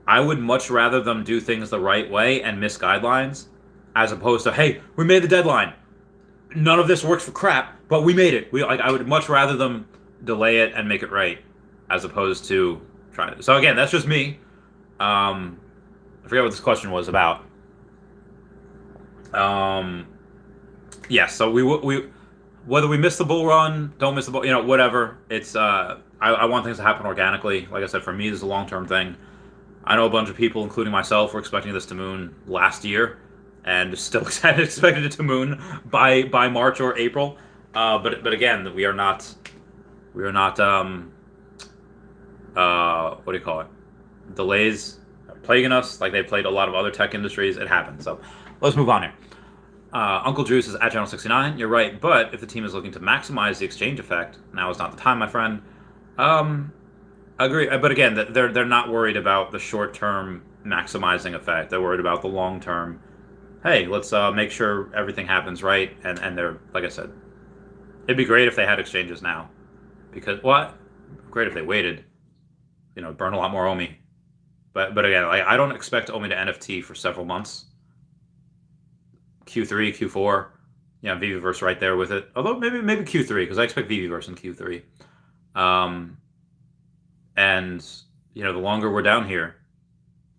I would much rather them do things the right way and miss guidelines, as opposed to, hey, we made the deadline, none of this works for crap, but we made it. I would much rather them delay it and make it right, as opposed to trying to. So again, that's just me. I forget what this question was about. Yeah, so we whether we miss the bull run, don't miss the bull, whatever. It's I want things to happen organically. Like I said, for me, this is a long-term thing. I know a bunch of people, including myself, were expecting this to moon last year, and still expected it to moon by March or April. But again, we are not. What do you call it? Delays are plaguing us, like they plagued a lot of other tech industries. It happens. So let's move on here. Uncle Drew says, at Channel 69, you're right, but if the team is looking to maximize the exchange effect, now is not the time, my friend. Agree, but again, they're not worried about the short term maximizing effect. They're worried about the long term. Hey, let's make sure everything happens right, and they're like I said, it'd be great if they had exchanges now, because what? Great if they waited. Burn a lot more OMI. But again, like I don't expect OMI to NFT for several months. Q3, Q4, Viviverse right there with it. Although maybe Q3 because I expect Viviverse in Q3. And the longer we're down here,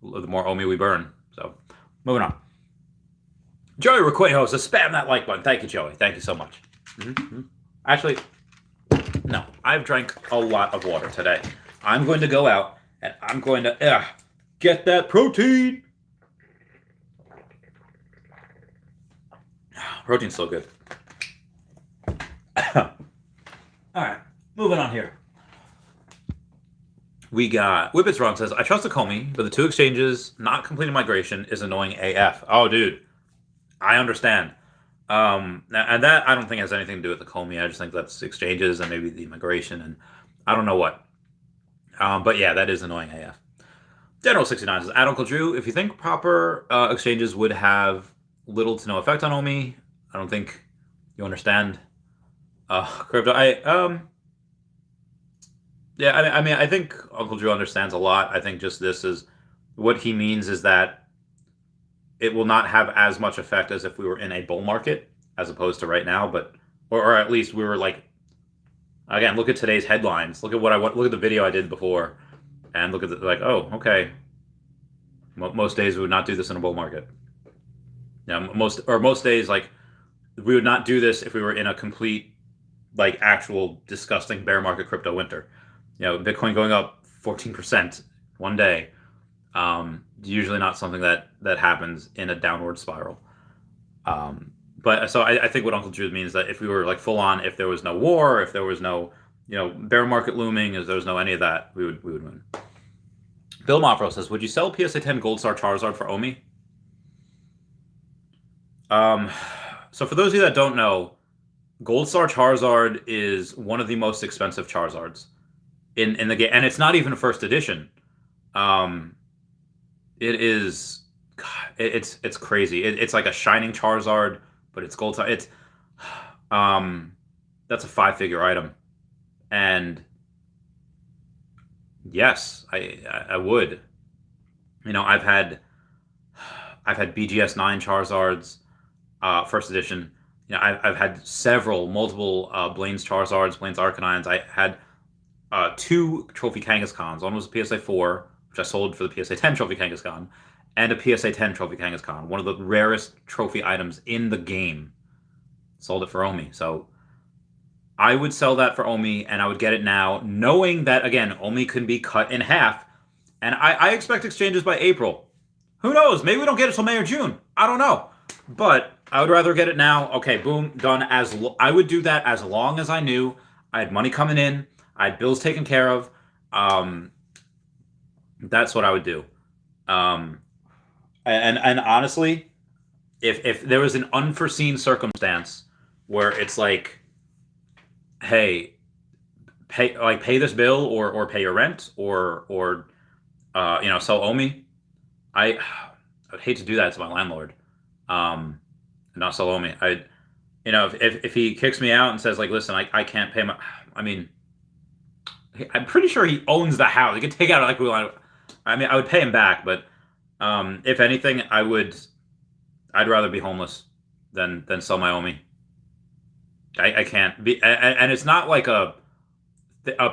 the more OMI we burn. So moving on. Joey Requejo says spam that like button. Thank you, Joey. Thank you so much. Mm-hmm. Actually, no, I've drank a lot of water today. I'm going to go out and I'm going to get that protein. Protein's so good. All right, moving on here. We got Whippets Wrong says, I trust the Comey, but the two exchanges not completing migration is annoying AF. Oh, dude, I understand. And that I don't think has anything to do with the Comey. I just think that's exchanges and maybe the migration and I don't know what. But yeah, that is annoying AF. General 69 says, Add Uncle Drew, if you think proper exchanges would have little to no effect on OMI, I don't think you understand. Crypto, yeah, I mean, I think Uncle Drew understands a lot. I think just this is what he means is that it will not have as much effect as if we were in a bull market, as opposed to right now. But or at least we were like, again, look at today's headlines. Look at the video I did before, and look at oh, okay. Most days we would not do this in a bull market. Most days like we would not do this if we were in a complete actual disgusting bear market crypto winter. Bitcoin going up 14% one day. Usually not something that happens in a downward spiral. But so I think what Uncle Drew means that if we were full on, if there was no war, if there was no bear market looming, if there was no any of that, we would win. Bill Mafro says, would you sell PSA 10 Gold Star Charizard for OMI? So for those of you that don't know, Gold Star Charizard is one of the most expensive Charizards in the game, and it's not even a first edition. It is, God, it's crazy. It's like a shining Charizard, but it's Gold Star. It's that's a 5-figure item, and yes, I would. I've had BGS 9 Charizards, first edition. I've had multiple Blaine's Charizards, Blaine's Arcanines. I had 2 Trophy Kangaskhan's. One was a PSA 4, which I sold for the PSA 10 Trophy Kangaskhan, and a PSA 10 Trophy Kangaskhan, one of the rarest trophy items in the game. Sold it for OMI. So I would sell that for OMI, and I would get it now, knowing that, again, OMI can be cut in half. And I expect exchanges by April. Who knows? Maybe we don't get it till May or June. I don't know. But I would rather get it now. Okay, boom, done. I would do that as long as I knew I had money coming in, I had bills taken care of. That's what I would do. And honestly, if there was an unforeseen circumstance where it's like, hey, pay this bill or pay your rent or sell OMI, I would hate to do that to my landlord. And not sell OMI. If he kicks me out and says listen, I can't pay my. I mean, I'm pretty sure he owns the house. He could take out I would pay him back, but if anything, I'd rather be homeless than sell my OMI. I can't be, and it's not like a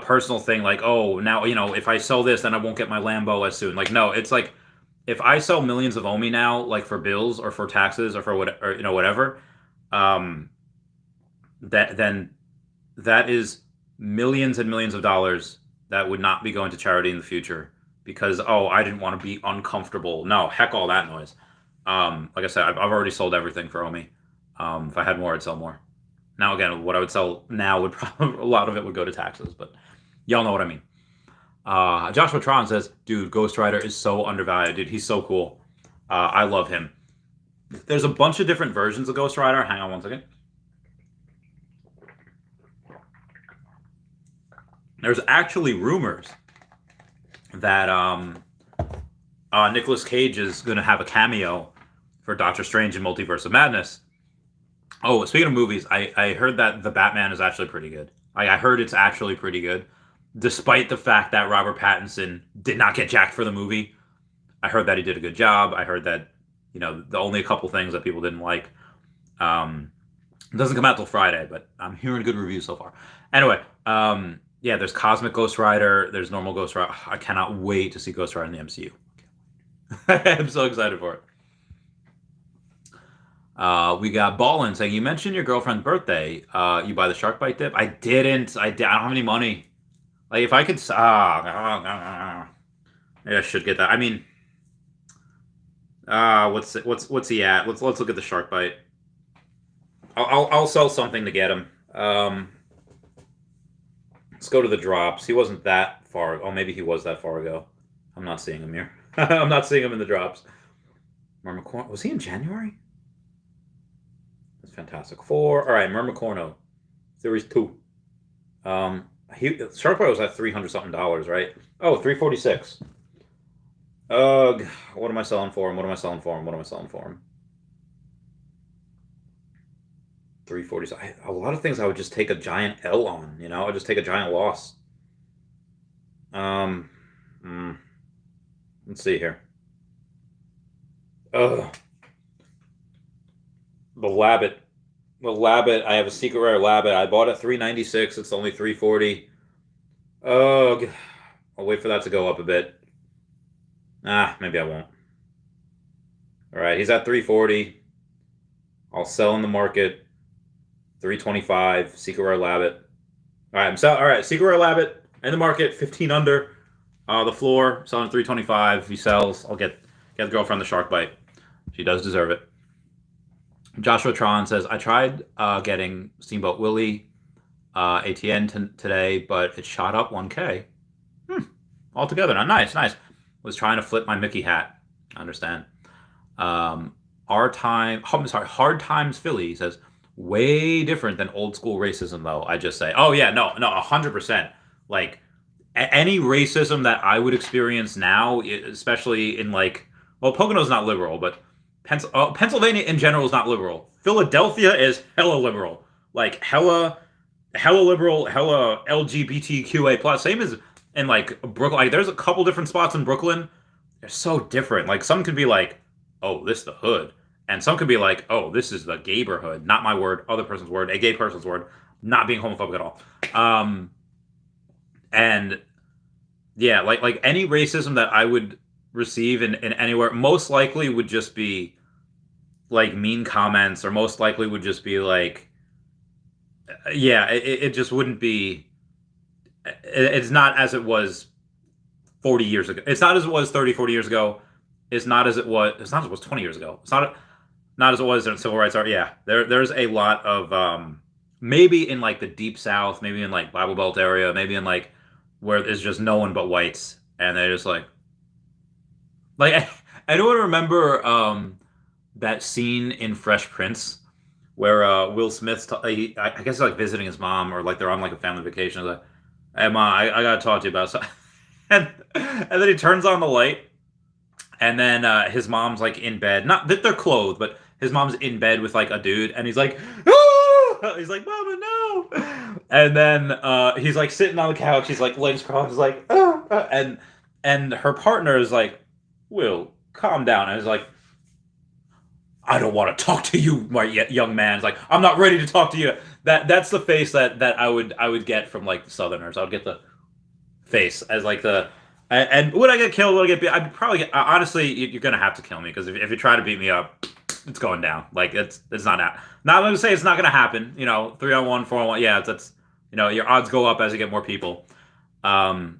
personal thing. Now if I sell this, then I won't get my Lambo as soon. No, it's if I sell millions of OMI now, for bills or for taxes or for whatever, that is millions and millions of dollars that would not be going to charity in the future because I didn't want to be uncomfortable. No, heck all that noise. Like I said, I've already sold everything for OMI. If I had more, I'd sell more. Now again, what I would sell now would probably a lot of it would go to taxes, but y'all know what I mean. Joshua Tron says, dude, Ghost Rider is so undervalued. Dude, he's so cool. I love him. There's a bunch of different versions of Ghost Rider. Hang on one second. There's actually rumors that Nicolas Cage is going to have a cameo for Doctor Strange in Multiverse of Madness. Oh, speaking of movies, I heard that The Batman is actually pretty good. I heard it's actually pretty good, despite the fact that Robert Pattinson did not get jacked for the movie. I heard that he did a good job. I heard that, the only a couple things that people didn't like. It doesn't come out till Friday, but I'm hearing good reviews so far. Anyway, yeah, there's Cosmic Ghost Rider. There's normal Ghost Rider. I cannot wait to see Ghost Rider in the MCU. I'm so excited for it. We got Ballin saying, you mentioned your girlfriend's birthday. You buy the shark bite dip? I didn't. I don't have any money. Like, if I could... maybe I should get that. I mean... what's he at? Let's look at the shark bite. I'll sell something to get him. Let's go to the drops. He wasn't that far. Oh, maybe he was that far ago. I'm not seeing him here. I'm not seeing him in the drops. Myrmicorno. Was he in January? That's Fantastic Four. All right, Myrmicorno. Series 2. Shark Bite was at $300 something, right? Oh, $346. Ugh. What am I selling for him? What am I selling for him? What am I selling for him? $340. A lot of things I would just take a giant L on, I'd just take a giant loss. Let's see here. Ugh. The Labbit. I have a secret rare Labbit. I bought it $396. It's only $340. Ugh. I'll wait for that to go up a bit. Maybe I won't. All right, he's at $340. I'll sell in the market. $325. Secret rare Labbit. All right, all right, Secret rare Labbit in the market. 15 under. The floor selling $325. If he sells, I'll get the girlfriend the shark bite. She does deserve it. Joshua Tron says, I tried getting Steamboat Willie ATN today, but it shot up 1K. Altogether. Now, nice. Was trying to flip my Mickey hat. I understand. Hard Times Philly says, way different than old school racism, though. I just say, oh yeah, no, 100%. Like, any racism that I would experience now, especially in Pocono's not liberal, but Pennsylvania in general is not liberal. Philadelphia is hella liberal. Like, hella liberal, hella LGBTQA+. Same as in, Brooklyn. Like, there's a couple different spots in Brooklyn. They're so different. Like, some could be like, oh, this is the hood. And some could be like, oh, this is the gayborhood. Not my word, other person's word, a gay person's word. Not being homophobic at all. And yeah, like any racism that I would receive in anywhere, most likely would just be mean comments, or most likely would just be it just wouldn't be. It's not as it was 40 years ago. It's not as it was 30, 40 years ago. It's not as it was 20 years ago. It's not as it was in civil rights art. Yeah, there's a lot of maybe in the deep South, maybe in Bible Belt area, maybe in where there's just no one but whites, and they're just I don't remember that scene in Fresh Prince where Will Smith's I guess visiting his mom, or they're on a family vacation. Like, hey Ma, I gotta talk to you about something. and then he turns on the light, and then his mom's in bed. Not that they're clothed, but his mom's in bed with a dude, and he's like, oh! He's like, Mama, no! And then he's sitting on the couch. He's legs crossed. He's like, oh! And her partner is like, Will, calm down. And he's like, I don't want to talk to you, my young man. It's I'm not ready to talk to you. That's the face that I would get from the Southerners. I would get the face as and would I get killed? Would I get beat? I'd probably get, honestly, you're gonna have to kill me, because if you try to beat me up, it's going down. It's not that. Not gonna say it's not gonna happen. 3-on-1, 4-on-1. Yeah, that's your odds go up as you get more people. But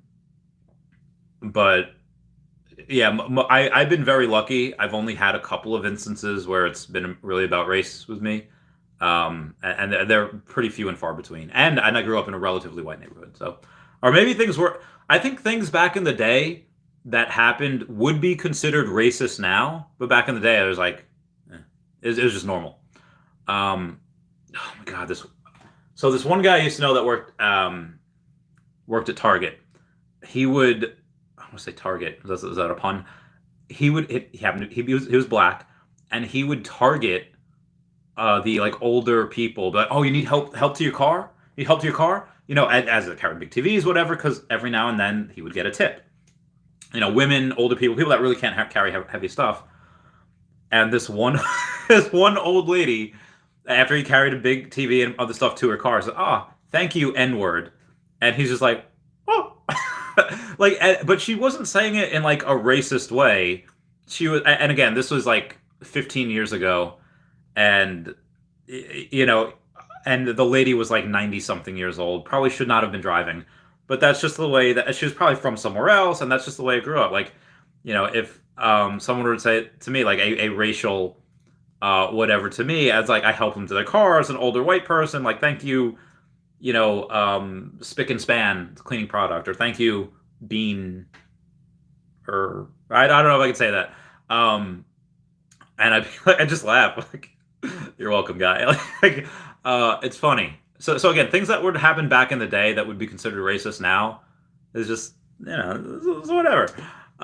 yeah, I've been very lucky. I've only had a couple of instances where it's been really about race with me, and they're pretty few and far between. And I grew up in a relatively white neighborhood, so, or maybe things were. I think things back in the day that happened would be considered racist now, but back in the day, I was it was just normal. Oh my God, this one guy I used to know that worked at Target. He would. want to say target. Is that a pun? He would he was black, and he would target the like older people, but oh, you need help to your car? You need help to your car? You know, as it carried big TVs, whatever. Because every now and then he would get a tip. You know, women, older people, people that really can't carry heavy stuff. And this one, this one old lady, after he carried a big TV and other stuff to her car, said, "Ah, oh, thank you, N-word," and he's just like, "Oh," like, but she wasn't saying it in like a racist way. She was, and again, this was like 15 years ago, and you know, and the lady was like 90 something years old, probably should not have been driving, but that's just the way that she was probably from somewhere else, and that's just the way it grew up. Like, you know, if someone were to say to me like a racial whatever to me, as like I help them to their car as an older white person, like thank you, you know, spick and span cleaning product, or thank you bean, or I don't know if I could say that. And I just laugh like, "You're welcome, guy." Like, it's funny. So again, things that would happen back in the day that would be considered racist now is just, you know, it's whatever.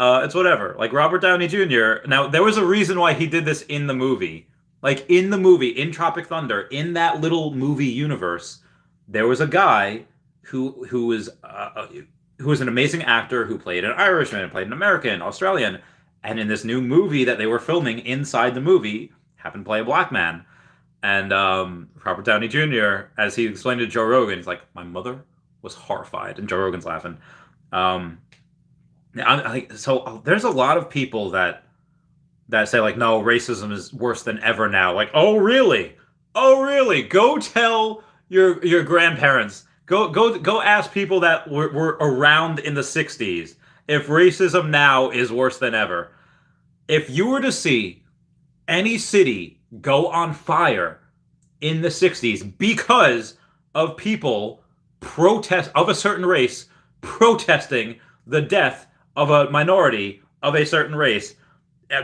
It's whatever. Like Robert Downey Jr. Now there was a reason why he did this in the movie. Like in the movie, in Tropic Thunder, in that little movie universe, there was a guy who was an amazing actor who played an Irishman, played an American, Australian, and in this new movie that they were filming inside the movie, happened to play a black man. And Robert Downey Jr., as he explained to Joe Rogan, he's like, "My mother was horrified," and Joe Rogan's laughing. So there's a lot of people that say like, no, racism is worse than ever now. Like, oh really? Oh really? Go tell your grandparents. Go ask people that were around in the 60s if racism now is worse than ever. If you were to see any city go on fire in the 60s because of people of a certain race protesting the death of a minority of a certain race,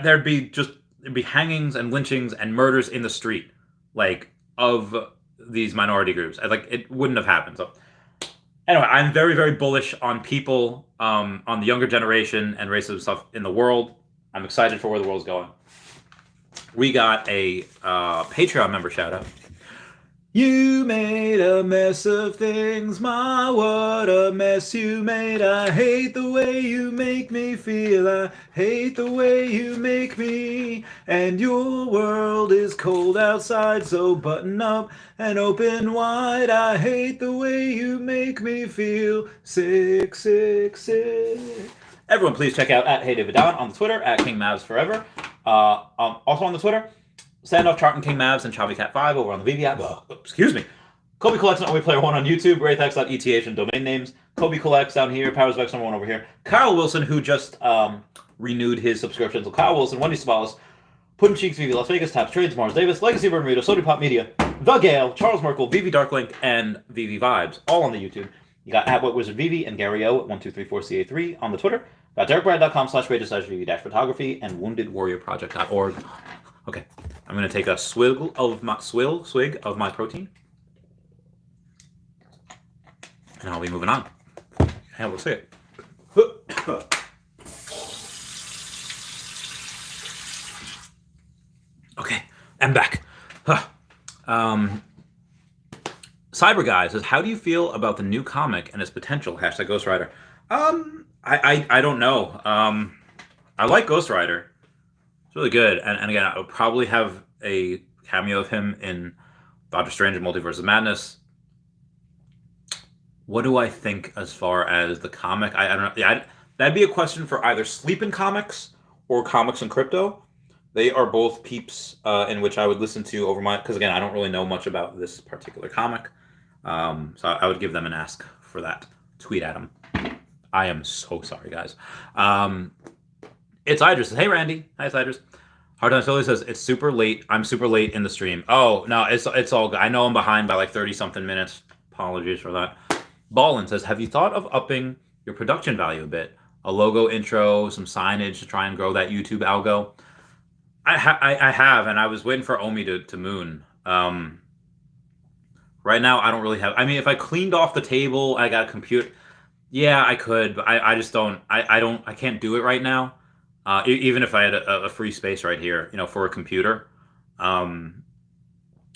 there'd be hangings and lynchings and murders in the street, like, of these minority groups. Like, it wouldn't have happened. So anyway, I'm very, very bullish on people, on the younger generation and racism stuff in the world. I'm excited for where the world's going. We got a Patreon member shout out. "You made a mess of things, ma, what a mess you made. I hate the way you make me feel. I hate the way you make me. And your world is cold outside, so button up and open wide. I hate the way you make me feel sick, sick, sick." Everyone, please check out @HeyDavidDon on the Twitter, @KingMavsForever. Also on the Twitter, Standoff Chart and King Mavs and ChaviCat5 over on the Veve app. Excuse me. Kobe Collects on OMI Player 1 on YouTube, RayThex.eth and domain names. Kobe Collects down here, Powers Vex #1 over here. Kyle Willson, who just renewed his subscription. So Kyle Willson, Wendy Stibalis, Puddin' Cheeks, Veve Las Vegas, Taps Trades, Mars Davis, Legacy Bermuda, Sody Pop Media, The Gale, Charles Merkel, Veve Darklink, and Veve Vibes, all on the YouTube. You got @WhatWizardVeve and Gary O @1234CA3 on the Twitter. Got DerekBrad.com/pages/Veve-photography and WoundedWarriorProject.org. Okay, I'm going to take a swig of my protein, and I'll be moving on. And we'll see it. Okay, I'm back. Cyber Guy says, "How do you feel about the new comic and its potential?" #Ghost Rider. I don't know. I like Ghost Rider. It's really good. And again, I'll probably have a cameo of him in Doctor Strange and Multiverse of Madness. What do I think as far as the comic? I don't know. Yeah, that'd be a question for either Sleep in Comics or Comics and Crypto. They are both peeps in which I would listen to over because again, I don't really know much about this particular comic. So I would give them an ask for that. Tweet at them. I am so sorry, guys. It's Idris. Hey, Randy. Hi, it's Idris. Hard Time Philly says, "It's super late. I'm super late in the stream." Oh, no, it's all good. I know I'm behind by like 30-something minutes. Apologies for that. Ballin says, "Have you thought of upping your production value a bit? A logo intro, some signage to try and grow that YouTube algo?" I have, and I was waiting for OMI to moon. Right now, I don't really have... I mean, if I cleaned off the table, I got a computer... Yeah, I could, but I just don't. I can't do it right now. Even if I had a free space right here, for a computer, um,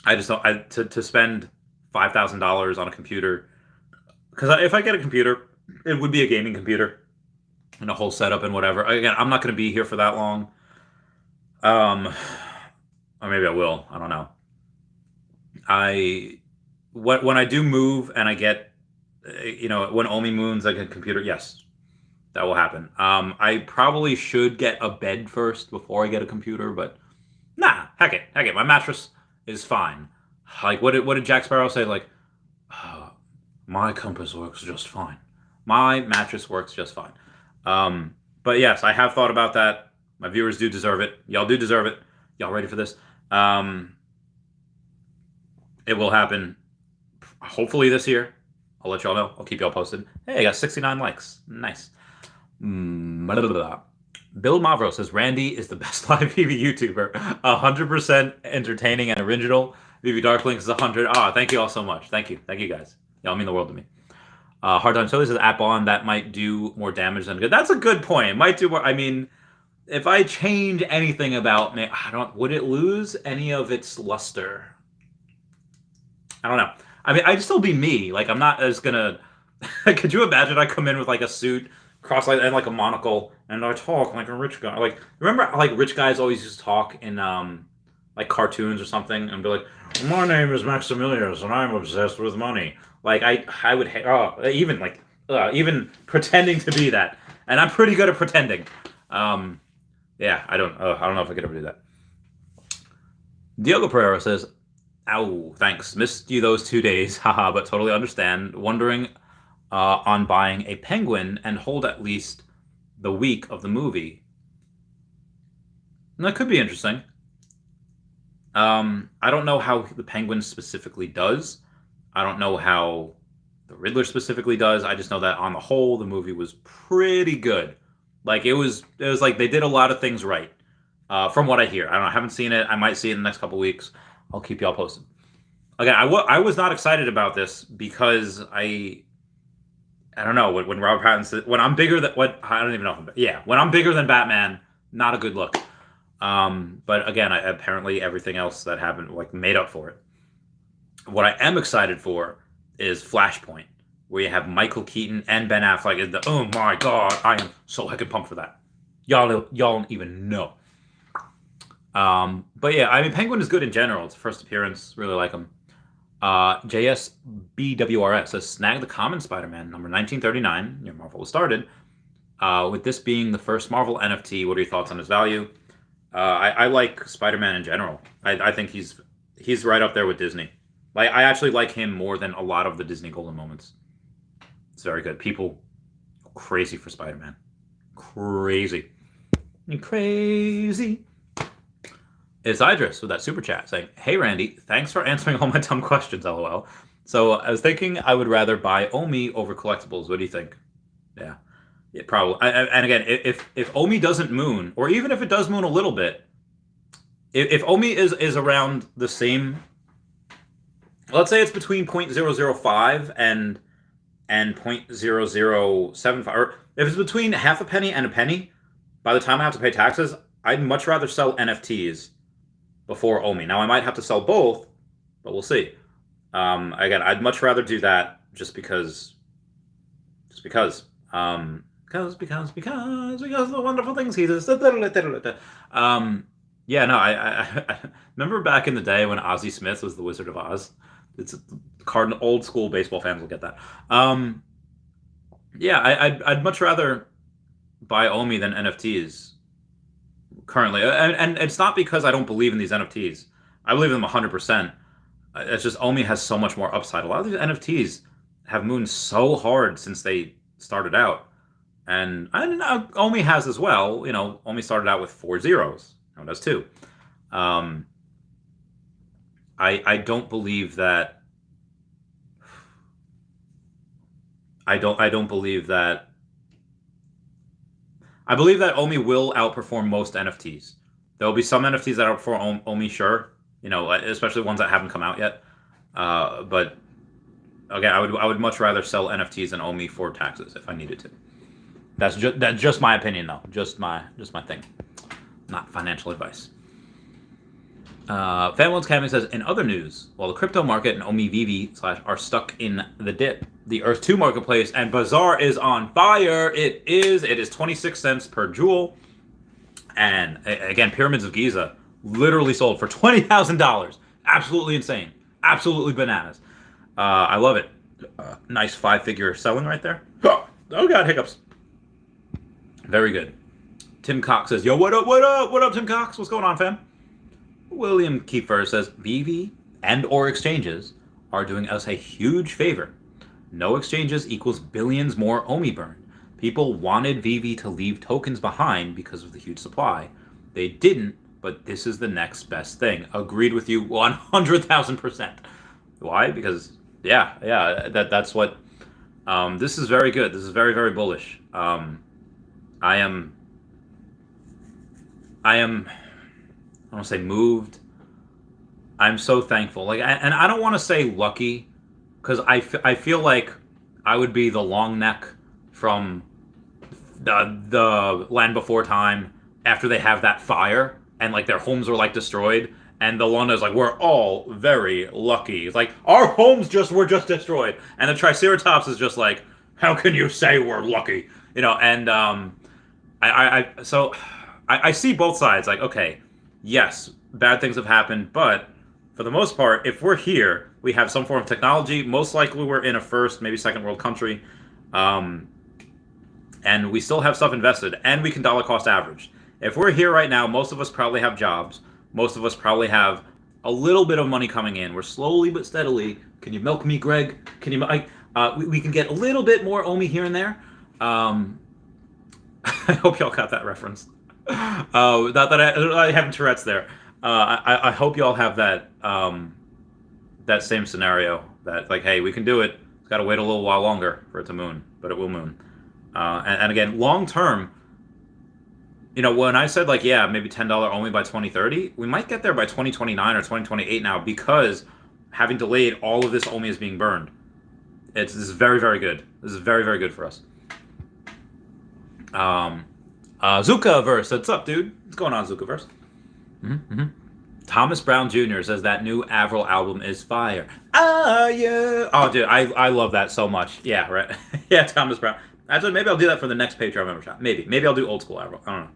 I just don't. To spend $5,000 on a computer, because if I get a computer, it would be a gaming computer and a whole setup and whatever. Again, I'm not going to be here for that long. Um, or maybe I will. I don't know. I when I do move and I get, when OMI moons, I get a computer. Yes, that will happen. I probably should get a bed first before I get a computer, but nah, heck it. My mattress is fine. Like, what did Jack Sparrow say? Like, my compass works just fine. My mattress works just fine. But yes, I have thought about that. My viewers do deserve it. Y'all do deserve it. Y'all ready for this? It will happen hopefully this year. I'll let y'all know. I'll keep y'all posted. Hey, I got 69 likes. Nice. Blah, blah, blah. Bill Mavro says Randy is the best live PV YouTuber. 100% entertaining and original. VV Darklinks is 100. Thank you all so much. Thank you guys. Y'all mean the world to me. Hard Time Silly says app on that might do more damage than good. That's a good point. It might do more. I mean, if I change anything about me, would it lose any of its luster? I don't know. I mean, I'd still be me. Like, I'm not as gonna. Could you imagine I come in with like a suit, cross-eyed, and like a monocle, and I talk like a rich guy? Like, remember, like rich guys always used to talk in like cartoons or something, and be like, "My name is Maximilius, and I'm obsessed with money." Like, I would even pretending to be that, and I'm pretty good at pretending. Yeah, I don't know if I could ever do that. Diogo Pereira says, "Ow, thanks. Missed you those 2 days. Haha, but totally understand. Wondering on buying a penguin and hold at least the week of the movie. And that could be interesting. I don't know how the penguin specifically does. I don't know how the Riddler specifically does. I just know that on the whole, the movie was pretty good. Like, it was like they did a lot of things right. From what I hear. I don't know. I haven't seen it. I might see it in the next couple weeks. I'll keep y'all posted. Again, I was not excited about this because I don't know, when Robert Pattinson, when I'm bigger than I don't even know. When I'm bigger than Batman, not a good look. But again, apparently everything else that happened like made up for it. What I am excited for is Flashpoint, where you have Michael Keaton and Ben Affleck. Oh my god, I am so heckin' pumped for that. Y'all don't even know. But yeah, I mean, Penguin is good in general. It's a first appearance. Really like him. JSBWRS says, snag the common Spider-Man, number 1939. Your Marvel was started. With this being the first Marvel NFT, what are your thoughts on his value? I like Spider-Man in general. I think he's right up there with Disney. Like, I actually like him more than a lot of the Disney Golden Moments. It's very good. People crazy for Spider-Man. Crazy. Crazy. It's Idris with that super chat saying, "Hey Randy, thanks for answering all my dumb questions, lol. So I was thinking I would rather buy OMI over Collectibles. What do you think?" Yeah, probably. And again, if OMI doesn't moon, or even if it does moon a little bit, if OMI is around the same, let's say it's between 0.005 and 0.0075, or if it's between half a penny and a penny, by the time I have to pay taxes, I'd much rather sell NFTs before OMI. Now, I might have to sell both, but we'll see. Again, I'd much rather do that just because of the wonderful things he does. Yeah, no, I remember back in the day when Ozzie Smith was the Wizard of Oz. It's old school baseball fans will get that. Yeah, I'd much rather buy OMI than NFTs currently, and it's not because I don't believe in these NFTs. I believe in them 100%. It's just OMI has so much more upside. A lot of these NFTs have mooned so hard since they started out, and OMI has as well. OMI started out with 4 zeros. Now it does 2. I don't believe that. I don't believe that. I believe that OMI will outperform most NFTs. There will be some NFTs that outperform OMI, sure. Especially ones that haven't come out yet. But again, I would much rather sell NFTs than OMI for taxes if I needed to. That's just my opinion, though. Just my thing. Not financial advice. Fanwell's Academy says, in other news, while the crypto market and OMI Veve / are stuck in the dip, the Earth 2 marketplace and bazaar is on fire. It is 26 cents per jewel. And again, Pyramids of Giza literally sold for $20,000. Absolutely insane. Absolutely bananas. I love it. Nice 5-figure selling right there. Oh God, hiccups. Very good. Tim Cox says, yo, what up, Tim Cox? What's going on, fam? William Kiefer says, Veve and or exchanges are doing us a huge favor. No exchanges equals billions more OMI burn. People wanted Veve to leave tokens behind because of the huge supply. They didn't, but this is the next best thing. Agreed with you 100,000%. Why? Because, that's what... this is very good. This is very, very bullish. I don't want to say moved. I'm so thankful. And I don't want to say lucky, because I feel like I would be the long neck from the Land Before Time after they have that fire and like their homes were like destroyed, and the one is like, we're all very lucky. It's like our homes were just destroyed, and the Triceratops is just like, how can you say we're lucky? And I see both sides. Like, okay, yes, bad things have happened, but for the most part, if we're here, we have some form of technology. Most likely we're in a first, maybe second world country. And we still have stuff invested, and we can dollar cost average. If we're here right now, most of us probably have jobs. Most of us probably have a little bit of money coming in. We're slowly but steadily. Can you milk me, Greg? Can you? We can get a little bit more OMI here and there. I hope y'all got that reference. Not that I have Tourette's there. I hope y'all have that that same scenario. That like, hey, we can do it. It's got to wait a little while longer for it to moon, but it will moon. And again, long term. When I said like, yeah, maybe $10 OMI by 2030, we might get there by 2029 or 2028 now, because having delayed, all of this OMI is being burned. This is very, very good. This is very, very good for us. Zukaverse, what's up, dude? What's going on, Zukaverse? Thomas Brown Jr. says that new Avril album is fire. Yeah. Oh, dude, I love that so much. Yeah, right. Yeah, Thomas Brown. Actually, maybe I'll do that for the next Patreon membership. Maybe I'll do old school Avril. I don't know.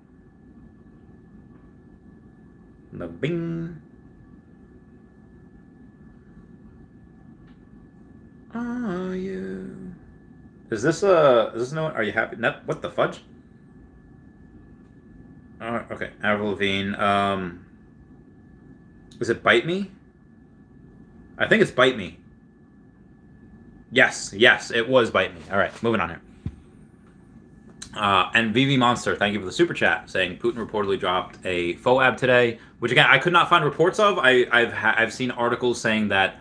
The bing. Oh, yeah. Is this no? Are you happy? What the fudge? Oh, okay. Avril Lavigne. Is it Bite Me? I think it's Bite Me. Yes, it was Bite Me. All right, moving on here. And Veve Monster, thank you for the super chat, saying Putin reportedly dropped a FOAB today, which again I could not find reports of. I've seen articles saying that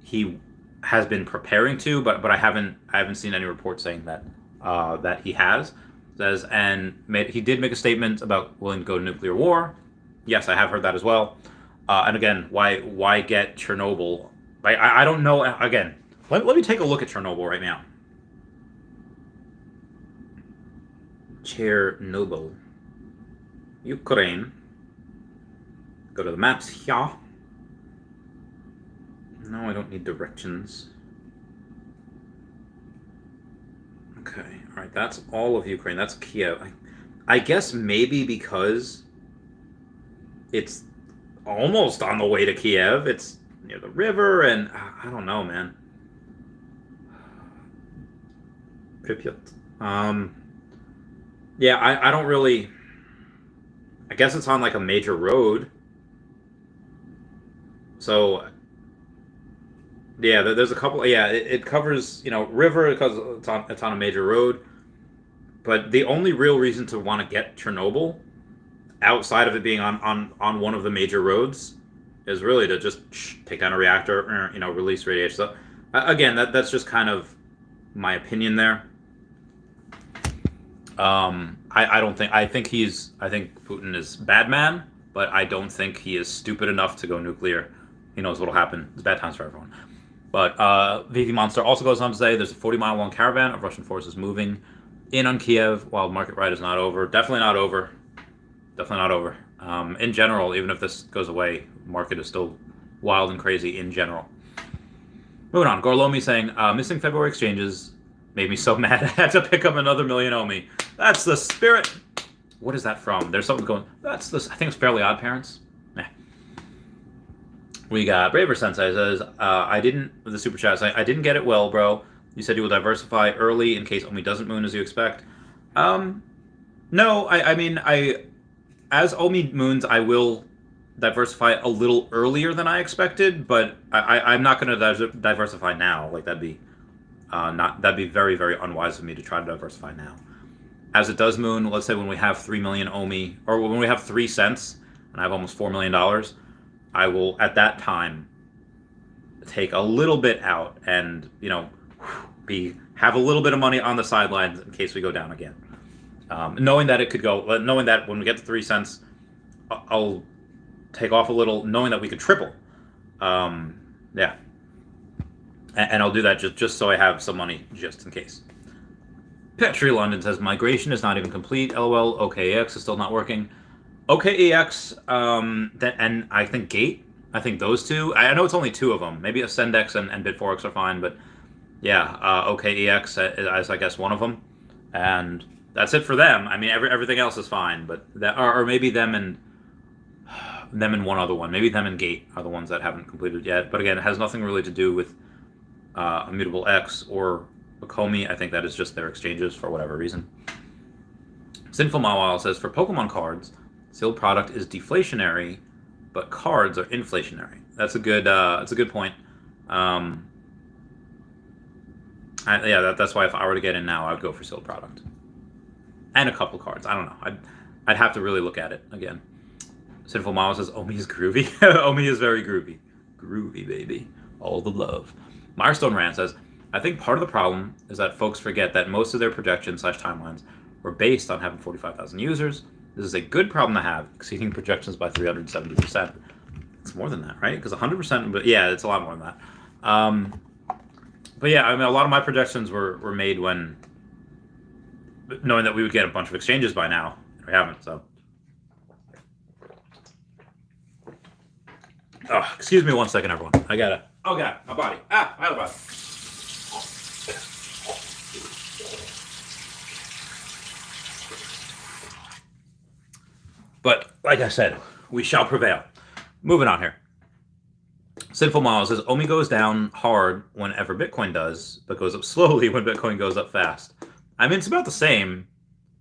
he has been preparing to, but I haven't seen any reports saying that that he has. He did make a statement about willing to go to nuclear war. Yes, I have heard that as well. And again, why get Chernobyl? I don't know. Again, let me take a look at Chernobyl right now. Chernobyl, Ukraine. Go to the maps here. No, I don't need directions. Okay, all right, that's all of Ukraine. That's Kiev. I guess maybe because it's almost on the way to Kiev. It's near the river, and I don't know, man. Pripyat. Yeah, I don't really... I guess it's on, like, a major road. So, yeah, there's a couple... Yeah, it covers, river because it's on a major road. But the only real reason to want to get Chernobyl, outside of it being on one of the major roads, is really to just take down a reactor, release radiation. So, again, that's just kind of my opinion there. I think Putin is bad man, but I don't think he is stupid enough to go nuclear. He knows what'll happen. It's bad times for everyone. But Veve Monster also goes on to say there's a 40-mile long caravan of Russian forces moving in on Kiev while market ride is not over. Definitely not over. Definitely not over. In general, even if this goes away, market is still wild and crazy in general. Moving on, Gorlomi saying, missing February exchanges made me so mad I had to pick up another million OMI. That's the spirit. What is that from? There's something going, that's this, I think it's Fairly Odd Parents. We got Braver Sensei says, the super chat saying, I didn't get it well, bro. You said you will diversify early in case OMI doesn't moon as you expect. No, I mean, as OMI moons, I will diversify a little earlier than I expected, but I'm not going to diversify now. Like that'd be very, very unwise of me to try to diversify now. As it does moon, let's say when we have 3 million OMI, or when we have 3 cents, and I have almost $4 million, I will, at that time, take a little bit out and, have a little bit of money on the sidelines in case we go down again. Knowing that it could go, knowing that when we get to 3 cents, I'll take off a little, knowing that we could triple. Yeah. And I'll do that just so I have some money just in case. Petri London says, migration is not even complete. LOL, OKEX is still not working. OKEX, and I think Gate, I think those two, I know it's only 2 of them. Maybe Ascendex and Bitforex are fine, but yeah, OKEX is, I guess, one of them. And that's it for them. I mean, everything else is fine, but or maybe them and one other one. Maybe them and Gate are the ones that haven't completed yet. But again, it has nothing really to do with Immutable X or Komi. I think that is just their exchanges for whatever reason. Sinful Mawile says, for Pokemon cards, sealed product is deflationary, but cards are inflationary. That's a good point. That's why if I were to get in now, I would go for sealed product. And a couple cards. I don't know. I'd have to really look at it again. Sinful Mawile says, Omi is groovy. Omi is very groovy. Groovy, baby. All the love. Milestone Rand says, I think part of the problem is that folks forget that most of their projections / timelines were based on having 45,000 users. This is a good problem to have, exceeding projections by 370%. It's more than that, right? Because 100%, but yeah, it's a lot more than that. But yeah, I mean, a lot of my projections were made when knowing that we would get a bunch of exchanges by now. We haven't, so. Oh, excuse me 1 second, everyone. I gotta. Oh god, my body. My other body. But like I said, we shall prevail. Moving on here. Sinful Miles says, OMI goes down hard whenever Bitcoin does, but goes up slowly when Bitcoin goes up fast. I mean, it's about the same.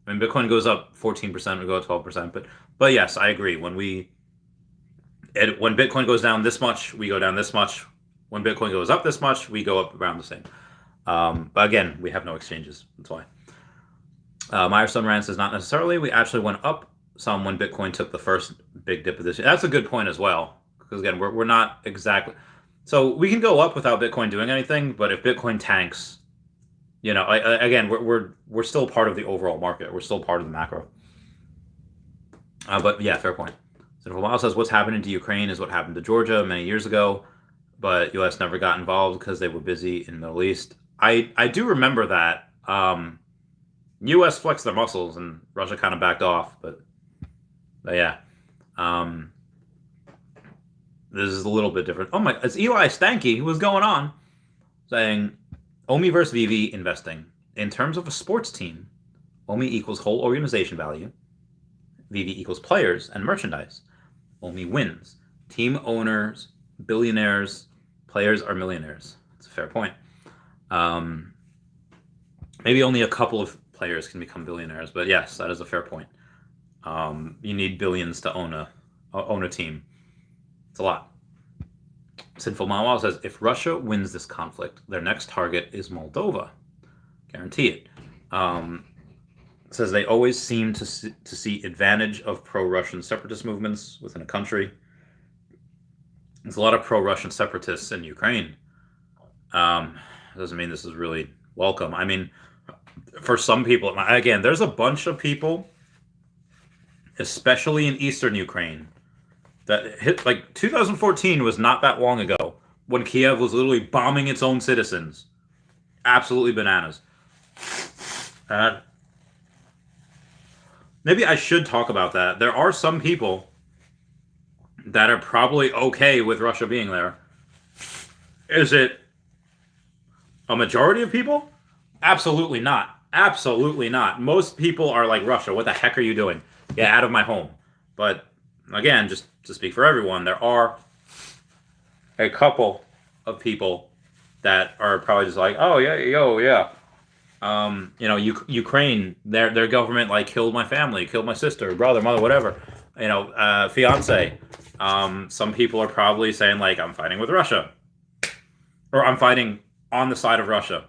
I mean, Bitcoin goes up 14%, we go up 12%. But yes, I agree. When Bitcoin goes down this much, we go down this much. When Bitcoin goes up this much, we go up around the same. But again, we have no exchanges. That's why. Meyerstone Rand says, not necessarily. We actually went up some when Bitcoin took the first big dip of this year. That's a good point as well. Because again, we're not exactly. So we can go up without Bitcoin doing anything, but if Bitcoin tanks, again, we're still part of the overall market. We're still part of the macro. But yeah, fair point. So Lamar says, what's happening to Ukraine is what happened to Georgia many years ago, but U.S. never got involved because they were busy in the Middle East. I do remember that. U.S. flexed their muscles and Russia kind of backed off, but yeah. This is a little bit different. Oh my, it's Eli Stanky. What's going on? Saying, OMI versus Veve investing. In terms of a sports team, OMI equals whole organization value. Veve equals players and merchandise. OMI wins. Team owners, billionaires, players are millionaires. That's a fair point. Maybe only a couple of players can become billionaires, but yes, that is a fair point. You need billions to own a team. It's a lot. Sinful Mawal says, if Russia wins this conflict, their next target is Moldova. Guarantee it. Says they always seem to see advantage of pro-Russian separatist movements within a country. There's a lot of pro-Russian separatists in Ukraine. Doesn't mean this is really welcome. I mean, for some people, again, there's a bunch of people, especially in eastern Ukraine, that hit, like 2014 was not that long ago. when Kiev was literally bombing its own citizens. Absolutely bananas. Maybe I should talk about that. There are some people that are probably okay with Russia being there. Is it a majority of people? Absolutely not. Absolutely not. Most people are like, Russia, what the heck are you doing? Get out of my home. But again, just to speak for everyone, there are a couple of people that are probably just like, oh, yeah. Ukraine, their government like killed my family, killed my sister, brother, mother, whatever. Fiance. Some people are probably saying like, I'm fighting with Russia. Or I'm fighting on the side of Russia.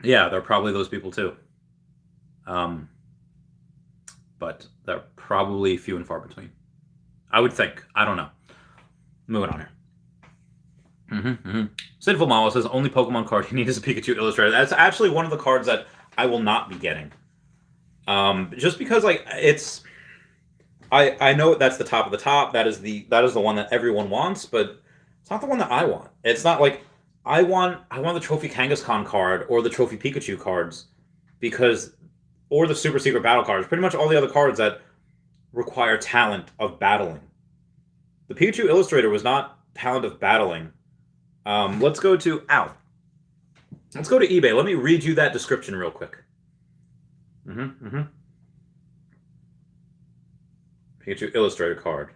Yeah, there are probably those people too. But they're probably few and far between. I would think. I don't know. Moving on here. Sinful Mala says, only Pokemon card you need is a Pikachu Illustrator. That's actually one of the cards that I will not be getting. Just because, like, it's... I know that's the top of the top. That is the one that everyone wants, but it's not the one that I want. It's not like... I want the Trophy Kangaskhan card or the Trophy Pikachu cards because... Or the Super Secret Battle cards. Pretty much all the other cards that require talent of battling. The Pikachu Illustrator was not talent of battling. Let's go to... Let's go to eBay. Let me read you that description real quick. Pikachu Illustrator card.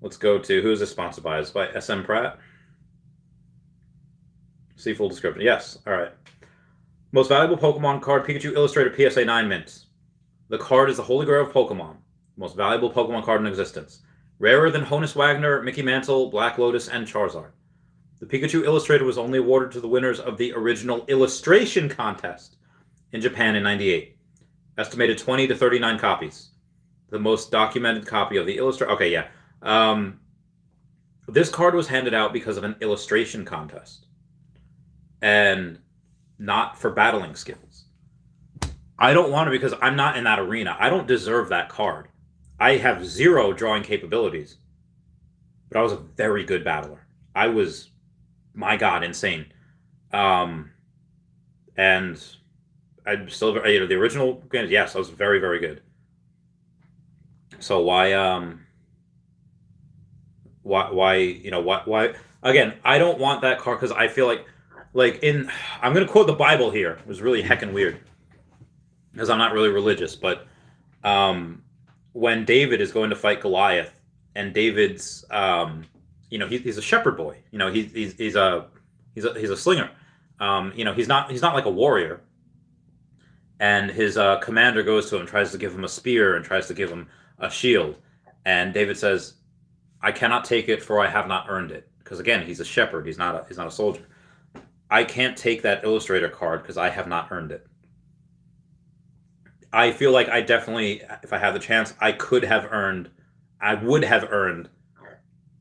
Let's go to... Who is this sponsored by? Is it by SM Pratt? See full description. Yes. All right. Most valuable Pokemon card, Pikachu Illustrator PSA 9 mints. The card is the holy grail of Pokemon. Most valuable Pokemon card in existence. Rarer than Honus Wagner, Mickey Mantle, Black Lotus, and Charizard. The Pikachu Illustrator was only awarded to the winners of the original illustration contest in Japan in '98. Estimated 20 to 39 copies. The most documented copy of the Illustrator... Okay, yeah. This card was handed out because of an illustration contest. And not for battling skills. I don't want to because I'm not in that arena. I don't deserve that card. I have zero drawing capabilities. But I was a very good battler. I was, my God, insane. And I'm still, the original games, yes, I was very, very good. So why, again, I don't want that card because I feel like I'm going to quote the Bible here. It was really heckin' weird because I'm not really religious, but when David is going to fight Goliath and David's, he's a shepherd boy, he's a slinger. He's not like a warrior, and his commander goes to him, tries to give him a spear and tries to give him a shield. And David says, I cannot take it for I have not earned it. Because again, he's a shepherd. He's not a soldier. I can't take that Illustrator card because I have not earned it. I feel like I definitely, if I had the chance, I would have earned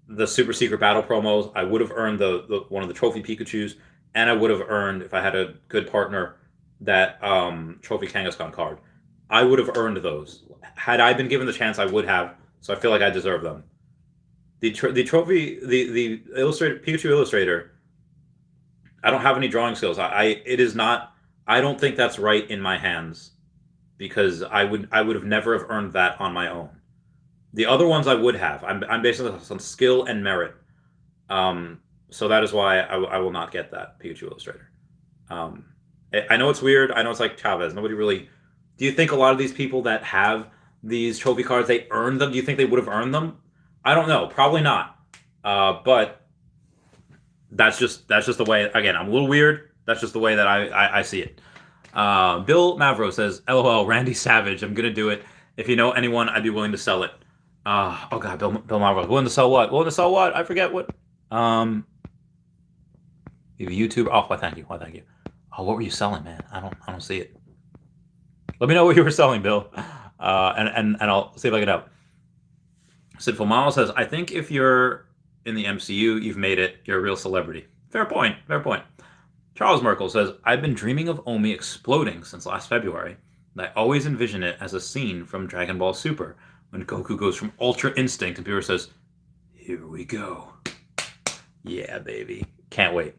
the Super Secret Battle promos. I would have earned the one of the Trophy Pikachus, and I would have earned, if I had a good partner, that Trophy Kangaskhan card. I would have earned those. Had I been given the chance, I would have. So I feel like I deserve them. The trophy, the Illustrator, Pikachu Illustrator, I don't have any drawing skills. I don't think that's right in my hands, because I would have never have earned that on my own. The other ones I would have. I'm basing this on skill and merit. So that is why I will not get that Pikachu Illustrator. I know it's weird. I know it's like Chavez. Nobody really. Do you think a lot of these people that have these trophy cards, they earned them? Do you think they would have earned them? I don't know. Probably not. But that's just the way. Again, I'm a little weird. That's just the way that I see it. Bill Mavro says, "LOL, Randy Savage. I'm gonna do it. If you know anyone, I'd be willing to sell it." Oh God, Bill Mavro, willing to sell what? Willing to sell what? I forget what. YouTube. Oh, why thank you. Oh, what were you selling, man? I don't see it. Let me know what you were selling, Bill, and I'll see if I can help. Sidful Mile says, I think if you're in the MCU, you've made it. You're a real celebrity. Fair point. Charles Merkel says, I've been dreaming of OMI exploding since last February, and I always envision it as a scene from Dragon Ball Super, when Goku goes from Ultra Instinct and Beerus says, here we go. Yeah, baby. Can't wait.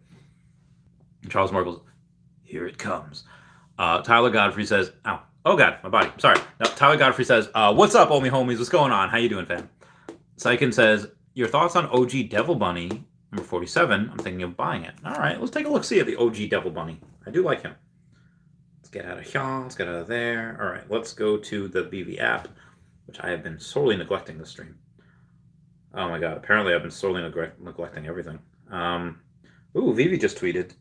Charles Markle's here it comes. Tyler Godfrey says, oh God, my body. Sorry. No, Tyler Godfrey says, what's up, OMI homies? What's going on? How you doing, fam? Sykin says, your thoughts on OG Devil Bunny number 47? I'm thinking of buying it. All right, let's take a look. See at the OG Devil Bunny. I do like him. Let's get out of here. Let's get out of there. All right, let's go to the Veve app, which I have been sorely neglecting this stream. Oh my God! Apparently, I've been sorely neglecting everything. Veve just tweeted.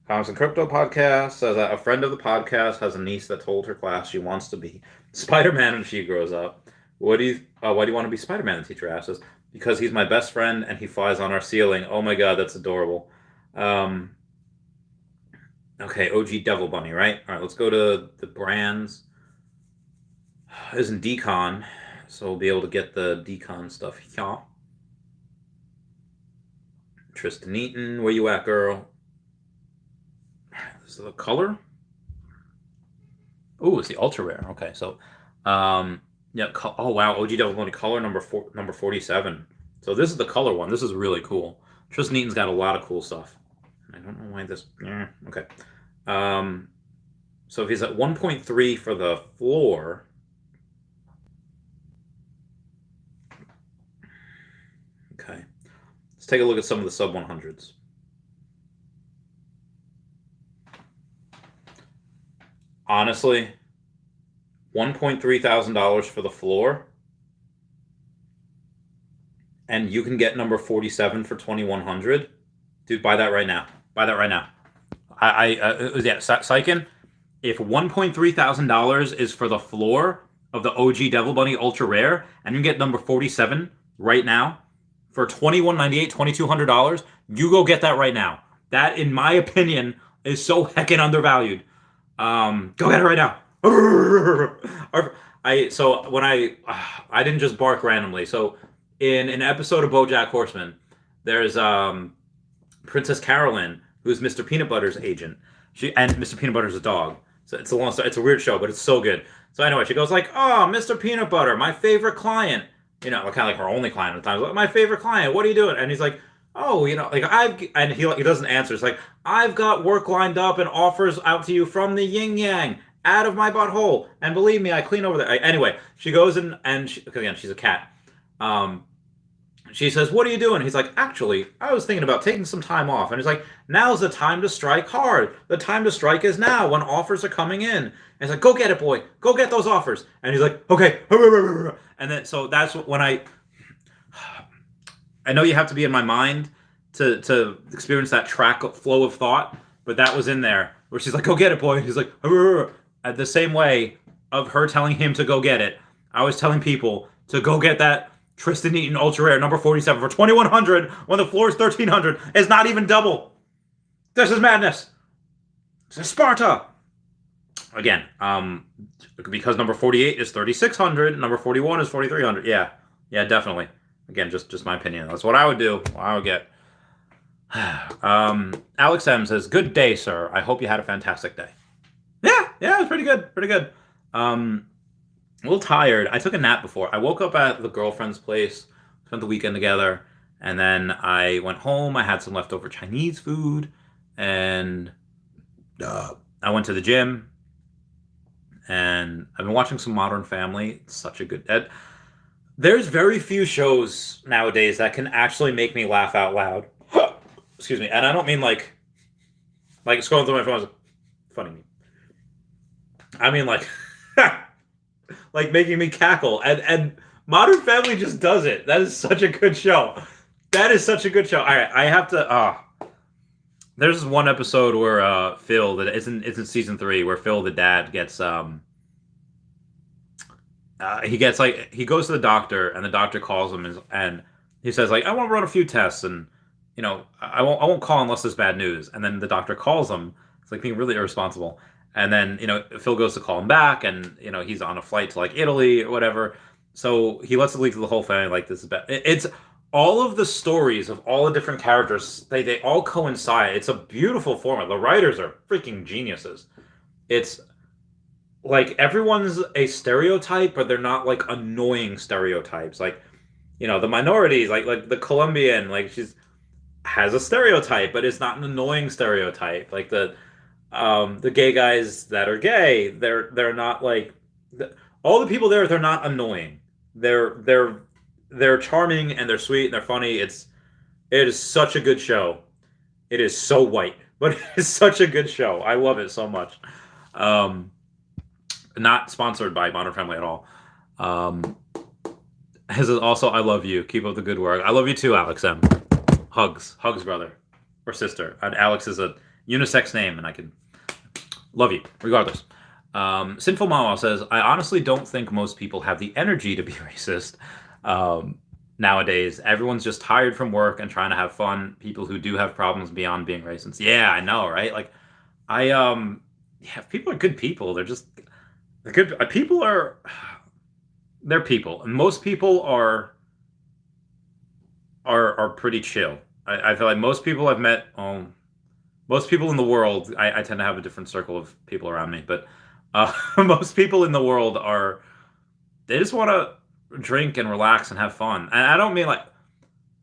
Comics and Crypto podcast says that a friend of the podcast has a niece that told her class she wants to be Spider-Man when she grows up. Why do you want to be Spider-Man? The teacher asks. Because he's my best friend and he flies on our ceiling. Oh my God, that's adorable. Okay, OG Devil Bunny, right? All right, let's go to the brands. This is Decon, so we'll be able to get the Decon stuff here. Tristan Eaton, where you at, girl? This is the color. Oh, it's the ultra rare. Okay, so, yeah. Oh wow, OG Devil Bunny color number 47. So this is the color one. This is really cool. Tristan Eaton's got a lot of cool stuff. I don't know why this. Okay. So if he's at 1.3 for the floor. Okay. Let's take a look at some of the sub 100s. Honestly, $1.3 thousand for the floor, and you can get number 47 for 2,100. Dude, buy that right now. Buy that right now. Sykin, if $1.3 thousand is for the floor of the OG Devil Bunny Ultra Rare, and you get number 47 right now for $2,198, $2,200, you go get that right now. That, in my opinion, is so heckin' undervalued. Go get it right now. I didn't just bark randomly. So in an episode of BoJack Horseman, there's Princess Carolyn, who's Mr. Peanut Butter's agent. And Mr. Peanut Butter's a dog. So it's a long story. It's a weird show, but it's so good. So anyway, she goes like, "Oh, Mr. Peanut Butter, my favorite client." You know, kind of like her only client at the time. Like, my favorite client. What are you doing? And he's like, "Oh, you know, like he doesn't answer. It's like, I've got work lined up and offers out to you from the yin yang, out of my butthole. And believe me, I clean over there." Anyway, she goes in and again, she's a cat. She says, "What are you doing?" He's like, "Actually, I was thinking about taking some time off." And he's like, "Now's the time to strike hard. The time to strike is now when offers are coming in." And he's like, "Go get it, boy. Go get those offers." And he's like, "Okay." And then, so that's when I know you have to be in my mind to experience that flow of thought, but that was in there where she's like, "Go get it, boy." And he's like, at the same way of her telling him to go get it, I was telling people to go get that Tristan Eaton Ultra Rare number 47 for 2,100 when the floor is 1,300. It's not even double. This is madness. This is Sparta. Again, because number 48 is 3,600, number 41 is 4,300. Yeah, definitely. Again, just my opinion. That's what I would do. I would get. Alex M says, "Good day, sir. I hope you had a fantastic day." Yeah, it was pretty good. Pretty good. A little tired. I took a nap before. I woke up at the girlfriend's place, spent the weekend together, and then I went home. I had some leftover Chinese food, and I went to the gym, and I've been watching some Modern Family. It's such a good... There's very few shows nowadays that can actually make me laugh out loud. Excuse me. And I don't mean like scrolling through my phone. Funny me. I mean like... like making me cackle, and Modern Family just does it. That is such a good show. That is such a good show. All right, I have to. There's one episode where Phil, that it's in season 3, where Phil the dad gets he goes to the doctor, and the doctor calls him and he says like, "I want to run a few tests, and you know I won't call unless there's bad news." And then the doctor calls him. It's like being really irresponsible. And then, you know, Phil goes to call him back, and, you know, he's on a flight to, like, Italy or whatever. So he lets it leak to the whole family, like, this is bad. It's all of the stories of all the different characters, they all coincide. It's a beautiful format. The writers are freaking geniuses. It's, like, everyone's a stereotype, but they're not, like, annoying stereotypes. Like, you know, the minorities, like the Colombian, like, she's... has a stereotype, but it's not an annoying stereotype. Like the gay guys that are gay, they're not like all the people there. They're not annoying. They're charming and they're sweet and they're funny. It is such a good show. It is so white, but it is such a good show. I love it so much. Not sponsored by Modern Family at all. His is also I love you. Keep up the good work. I love you too, Alex M. Hugs, brother or sister. And Alex is a unisex name, and I can love you regardless. Sinful Mama says, I honestly don't think most people have the energy to be racist. Nowadays, everyone's just tired from work and trying to have fun. People who do have problems beyond being racist. Yeah, I know, right? Like, yeah, people are good people. They're good. People are, they're people, and most people are pretty chill. I feel like most people I've met, most people in the world, I tend to have a different circle of people around me, but most people in the world they just want to drink and relax and have fun. And I don't mean like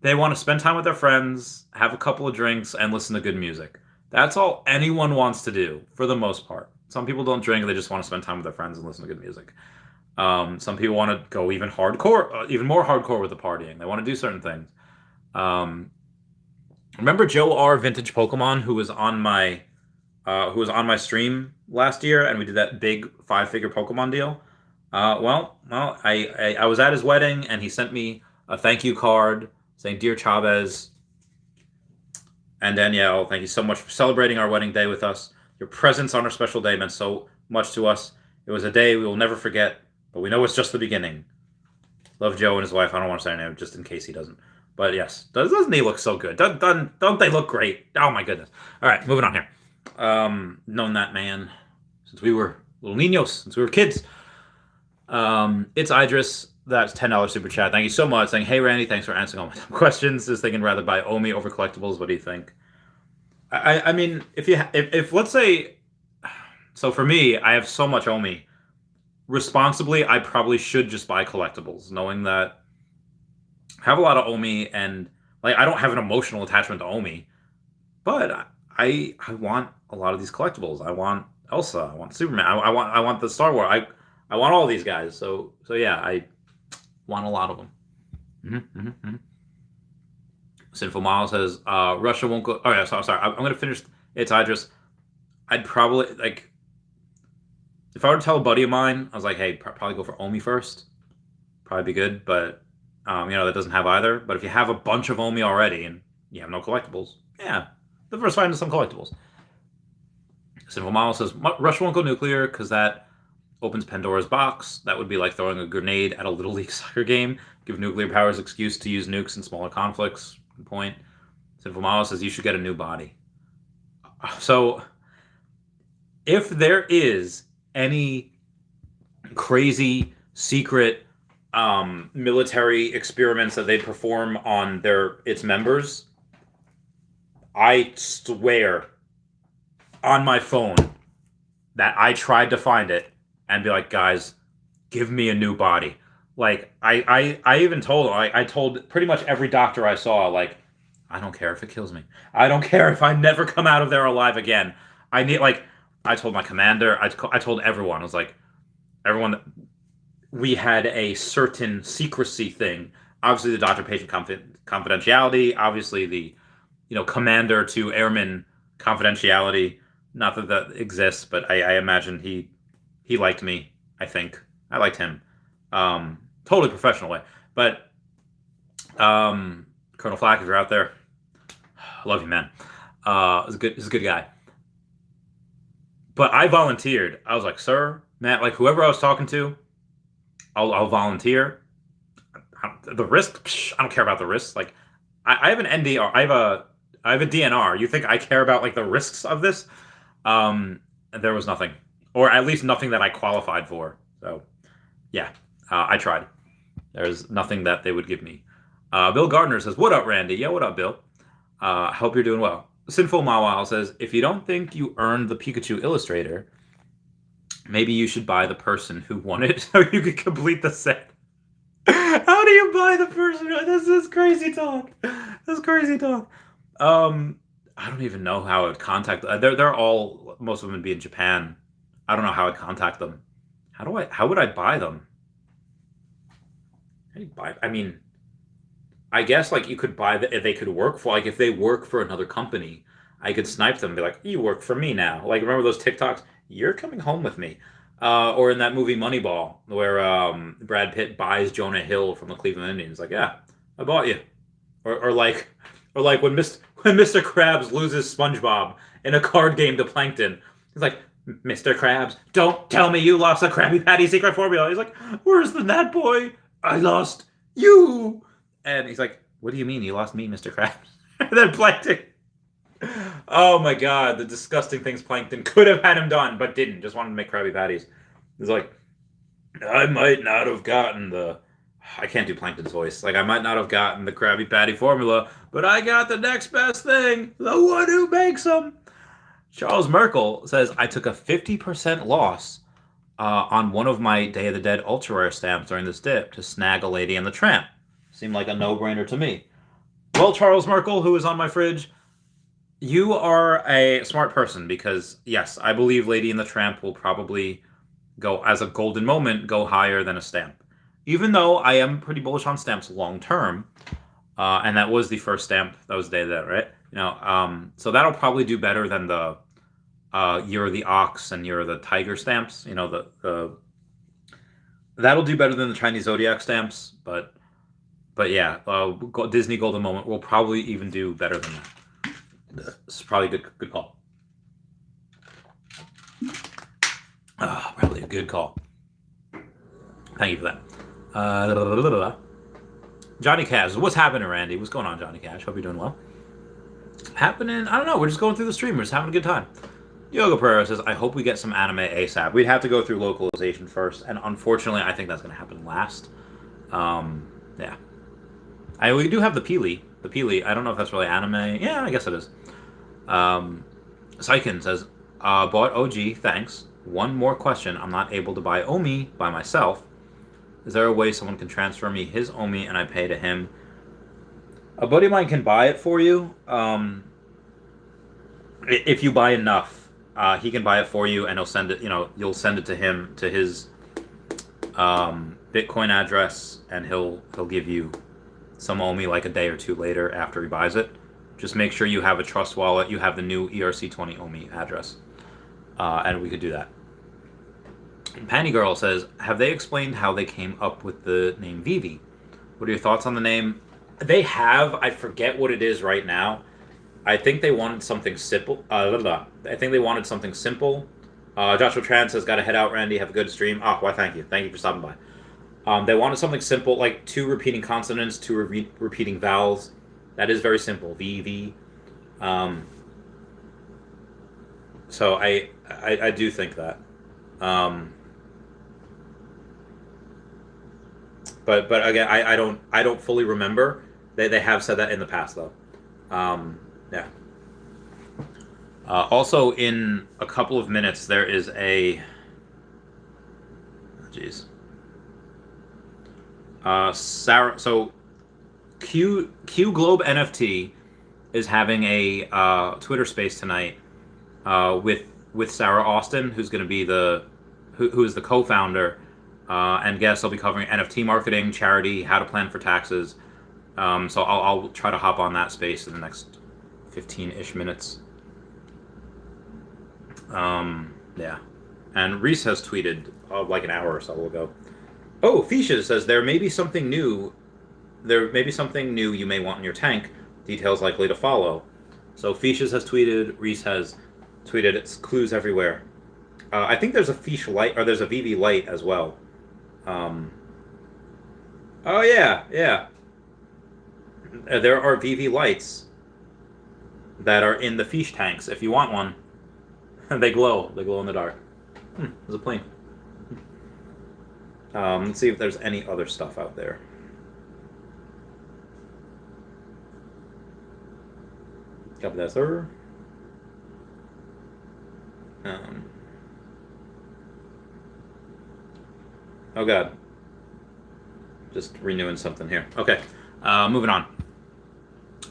they want to spend time with their friends, have a couple of drinks, and listen to good music. That's all anyone wants to do for the most part. Some people don't drink; they just want to spend time with their friends and listen to good music. Some people want to go even hardcore, even more hardcore with the partying. They want to do certain things. Remember Joe R. Vintage Pokemon, who was on my stream last year, and we did that big 5-figure Pokemon deal. Well, I was at his wedding, and he sent me a thank you card saying, "Dear Chavez and Danielle, thank you so much for celebrating our wedding day with us. Your presence on our special day meant so much to us. It was a day we will never forget, but we know it's just the beginning. Love, Joe and his wife." I don't want to say her name, just in case he doesn't. But yes, doesn't he look so good? Don't they look great? Oh my goodness. All right, moving on here. Known that man since we were little niños, since we were kids. It's Idris. That's $10 super chat. Thank you so much. Saying, hey Randy, thanks for answering all my questions. Just thinking rather buy OMI over collectibles. What do you think? I mean, if let's say, so for me, I have so much OMI. Responsibly, I probably should just buy collectibles, knowing that I have a lot of OMI, and like I don't have an emotional attachment to OMI, but I want a lot of these collectibles. I want Elsa. I want Superman. I want the Star Wars. I want all these guys. So yeah, I want a lot of them. Sinful Mile says Russia won't go. Oh yeah, sorry. I'm gonna finish. It's Idris. I'd probably like if I were to tell a buddy of mine, I was like, hey, probably go for OMI first. Probably be good, but that doesn't have either. But if you have a bunch of OMI already and you have no collectibles, yeah, diversify into some collectibles. Sinful Mile says Russia won't go nuclear because that opens Pandora's box. That would be like throwing a grenade at a Little League soccer game. Give nuclear powers excuse to use nukes in smaller conflicts. Good point. Sinful Mile says you should get a new body. So, if there is any crazy secret military experiments that they perform on its members, I swear on my phone that I tried to find it and be like, guys, give me a new body. Like I even told I told pretty much every doctor I saw, like, I don't care if it kills me. I don't care if I never come out of there alive again. I need, like, I told my commander, I told everyone. I was like, everyone, we had a certain secrecy thing. Obviously the doctor-patient confidentiality, obviously the, commander to airman confidentiality. Not that that exists, but I imagine he liked me. I think I liked him. Totally professional way. But Colonel Flack, if you're out there, I love you, man. He's a good guy. But I volunteered. I was like, sir, Matt, like whoever I was talking to, I'll volunteer. The risk, I don't care about the risks. Like, I have an NDR. I have a DNR. You think I care about like the risks of this? There was nothing, or at least nothing that I qualified for. So, yeah, I tried. There's nothing that they would give me. Bill Gardner says, "What up, Randy? Yeah, what up, Bill? Hope you're doing well." Sinful Mawile says, "If you don't think you earned the Pikachu Illustrator, maybe you should buy the person who won it so you could complete the set." How do you buy the person? This is crazy talk. This is crazy talk. I don't even know how I would contact them. They're all, most of them would be in Japan. I don't know how I'd contact them. How would I buy them? How do you buy? I mean, I guess like you could buy they could work for, like if they work for another company, I could snipe them and be like, you work for me now. Like remember those TikToks? You're coming home with me. Or in that movie Moneyball, where Brad Pitt buys Jonah Hill from the Cleveland Indians. Like, yeah, I bought you. Or like, when Mr. Krabs loses SpongeBob in a card game to Plankton. He's like, Mr. Krabs, don't tell me you lost the Krabby Patty secret formula. He's like, where's the That Boy? I lost you. And he's like, what do you mean you lost me, Mr. Krabs? And then Plankton. Oh my god, the disgusting things Plankton could have had him done, but didn't. Just wanted to make Krabby Patties. He's like, I might not have gotten the... I can't do Plankton's voice. Like, I might not have gotten the Krabby Patty formula, but I got the next best thing. The one who makes them. Charles Merkel says, I took a 50% loss on one of my Day of the Dead ultra rare stamps during this dip to snag a Lady and the Tramp. Seemed like a no-brainer to me. Well, Charles Merkel, who is on my fridge, you are a smart person because, yes, I believe Lady and the Tramp will probably go, as a golden moment, go higher than a stamp. Even though I am pretty bullish on stamps long-term, and that was the first stamp, that was Day of the Dead, right? You know, so that'll probably do better than the You're the Ox and You're the Tiger stamps. You know, that'll do better than the Chinese Zodiac stamps, but yeah, Disney Golden Moment will probably even do better than that. It's probably a good call. Probably a good call. Thank you for that. Johnny Cash, what's happening, Randy? What's going on, Johnny Cash? Hope you're doing well. Happening? I don't know. We're just going through the streamers, having a good time. Yoga Pereira says, I hope we get some anime ASAP. We'd have to go through localization first, and unfortunately, I think that's going to happen last. Yeah. We do have the Peely. The Peely, I don't know if that's really anime. Yeah, I guess it is. Saikin says, bought OG, thanks. One more question. I'm not able to buy OMI by myself. Is there a way someone can transfer me his OMI and I pay to him? A buddy of mine can buy it for you. If you buy enough, he can buy it for you and he'll send it, you'll send it to him, to his Bitcoin address, and he'll give you some OMI like a day or two later after he buys it. Just make sure you have a trust wallet, you have the new ERC20 OMI address, and we could do that. Panty Girl says, have they explained how they came up with the name Veve? What are your thoughts on the name? They have. I forget what it is right now. I think they wanted something simple. I think they wanted something simple. Joshua Tran says, gotta head out, Randy. Have a good stream. Oh, why, thank you. Thank you for stopping by. They wanted something simple, like 2 repeating consonants, 2 repeating vowels. That is very simple. Veve. So I do think that. But again, I don't fully remember. They have said that in the past though. Yeah. Also, in a couple of minutes, there is a. Jeez. Sarah. So, Q Globe NFT is having a Twitter space tonight with Sarah Austin, who's going to be who is the co-founder. And guests, I'll be covering NFT marketing, charity, how to plan for taxes. So I'll try to hop on that space in the next 15-ish minutes. Yeah. And Reese has tweeted like an hour or so ago. Oh, Fisha says, there may be something new you may want in your tank. Details likely to follow. So Fisha has tweeted, Reese has tweeted, it's clues everywhere. I think there's a Fish light, or there's a Veve light as well. Oh yeah. There are Veve lights that are in the fish tanks. If you want one, they glow. They glow in the dark. There's a plane. Let's see if there's any other stuff out there. Copy that, sir. Oh god. Just renewing something here. Okay. Moving on.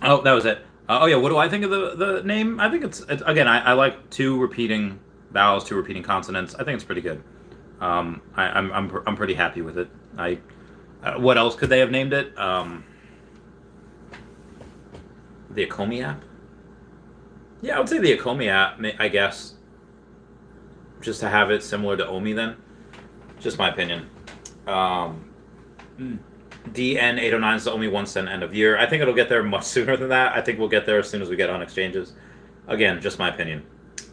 Oh, that was it. Oh yeah, what do I think of the name? I think it's again. I like two repeating vowels, two repeating consonants. I think it's pretty good. I'm pretty happy with it. What else could they have named it? The Akomi app. Yeah, I would say the Akomi app. I guess just to have it similar to OMI then. Just my opinion. DN809 is the only 1 cent end of year. I think it'll get there much sooner than that. I think we'll get there as soon as we get on exchanges. Again, just my opinion.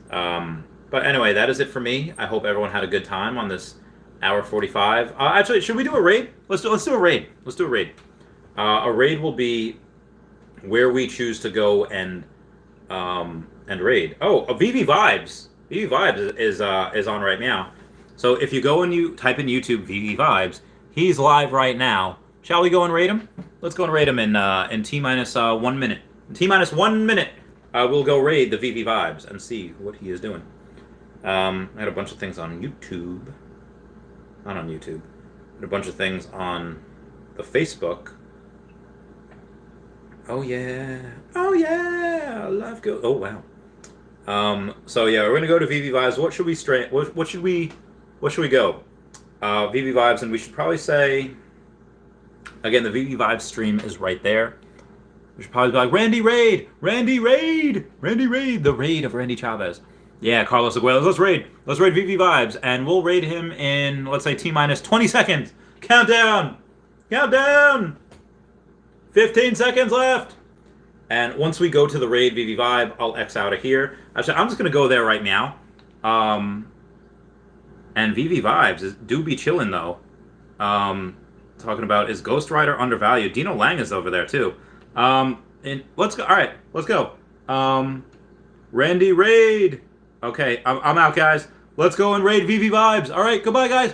But anyway, that is it for me. I hope everyone had a good time on this hour 45. Actually, should we do a raid? Let's do a raid. Let's do a raid. A raid will be where we choose to go and raid. Oh, Veve Vibes. Veve Vibes is on right now. So if you go and you type in YouTube Veve Vibes, he's live right now. Shall we go and raid him? Let's go and raid him in T-minus 1 minute. T-minus 1 minute, we'll go raid the Veve Vibes and see what he is doing. I had a bunch of things on YouTube. Not on YouTube. I had a bunch of things on the Facebook. Oh yeah. Oh yeah. Life go. Oh wow. So yeah, we're gonna go to Veve Vibes. What should we What should we go? Veve Vibes, and we should probably say. Again, the Veve Vibes stream is right there. We should probably be like, Randy Raid! Randy Raid! Randy Raid! The raid of Randy Chavez. Yeah, Carlos Aguilar. Let's raid. Let's raid Veve Vibes. And we'll raid him in, let's say, T-minus 20 seconds. Countdown! Countdown! 15 seconds left! And once we go to the raid Veve Vibe, I'll X out of here. Actually, I'm just going to go there right now. And Veve Vibes do be chilling, though. Talking about, is Ghost Rider undervalued? Dino Lang is over there, too. And let's go. All right, let's go. Randy Raid. Okay, I'm out, guys. Let's go and raid Veve Vibes. All right, goodbye, guys.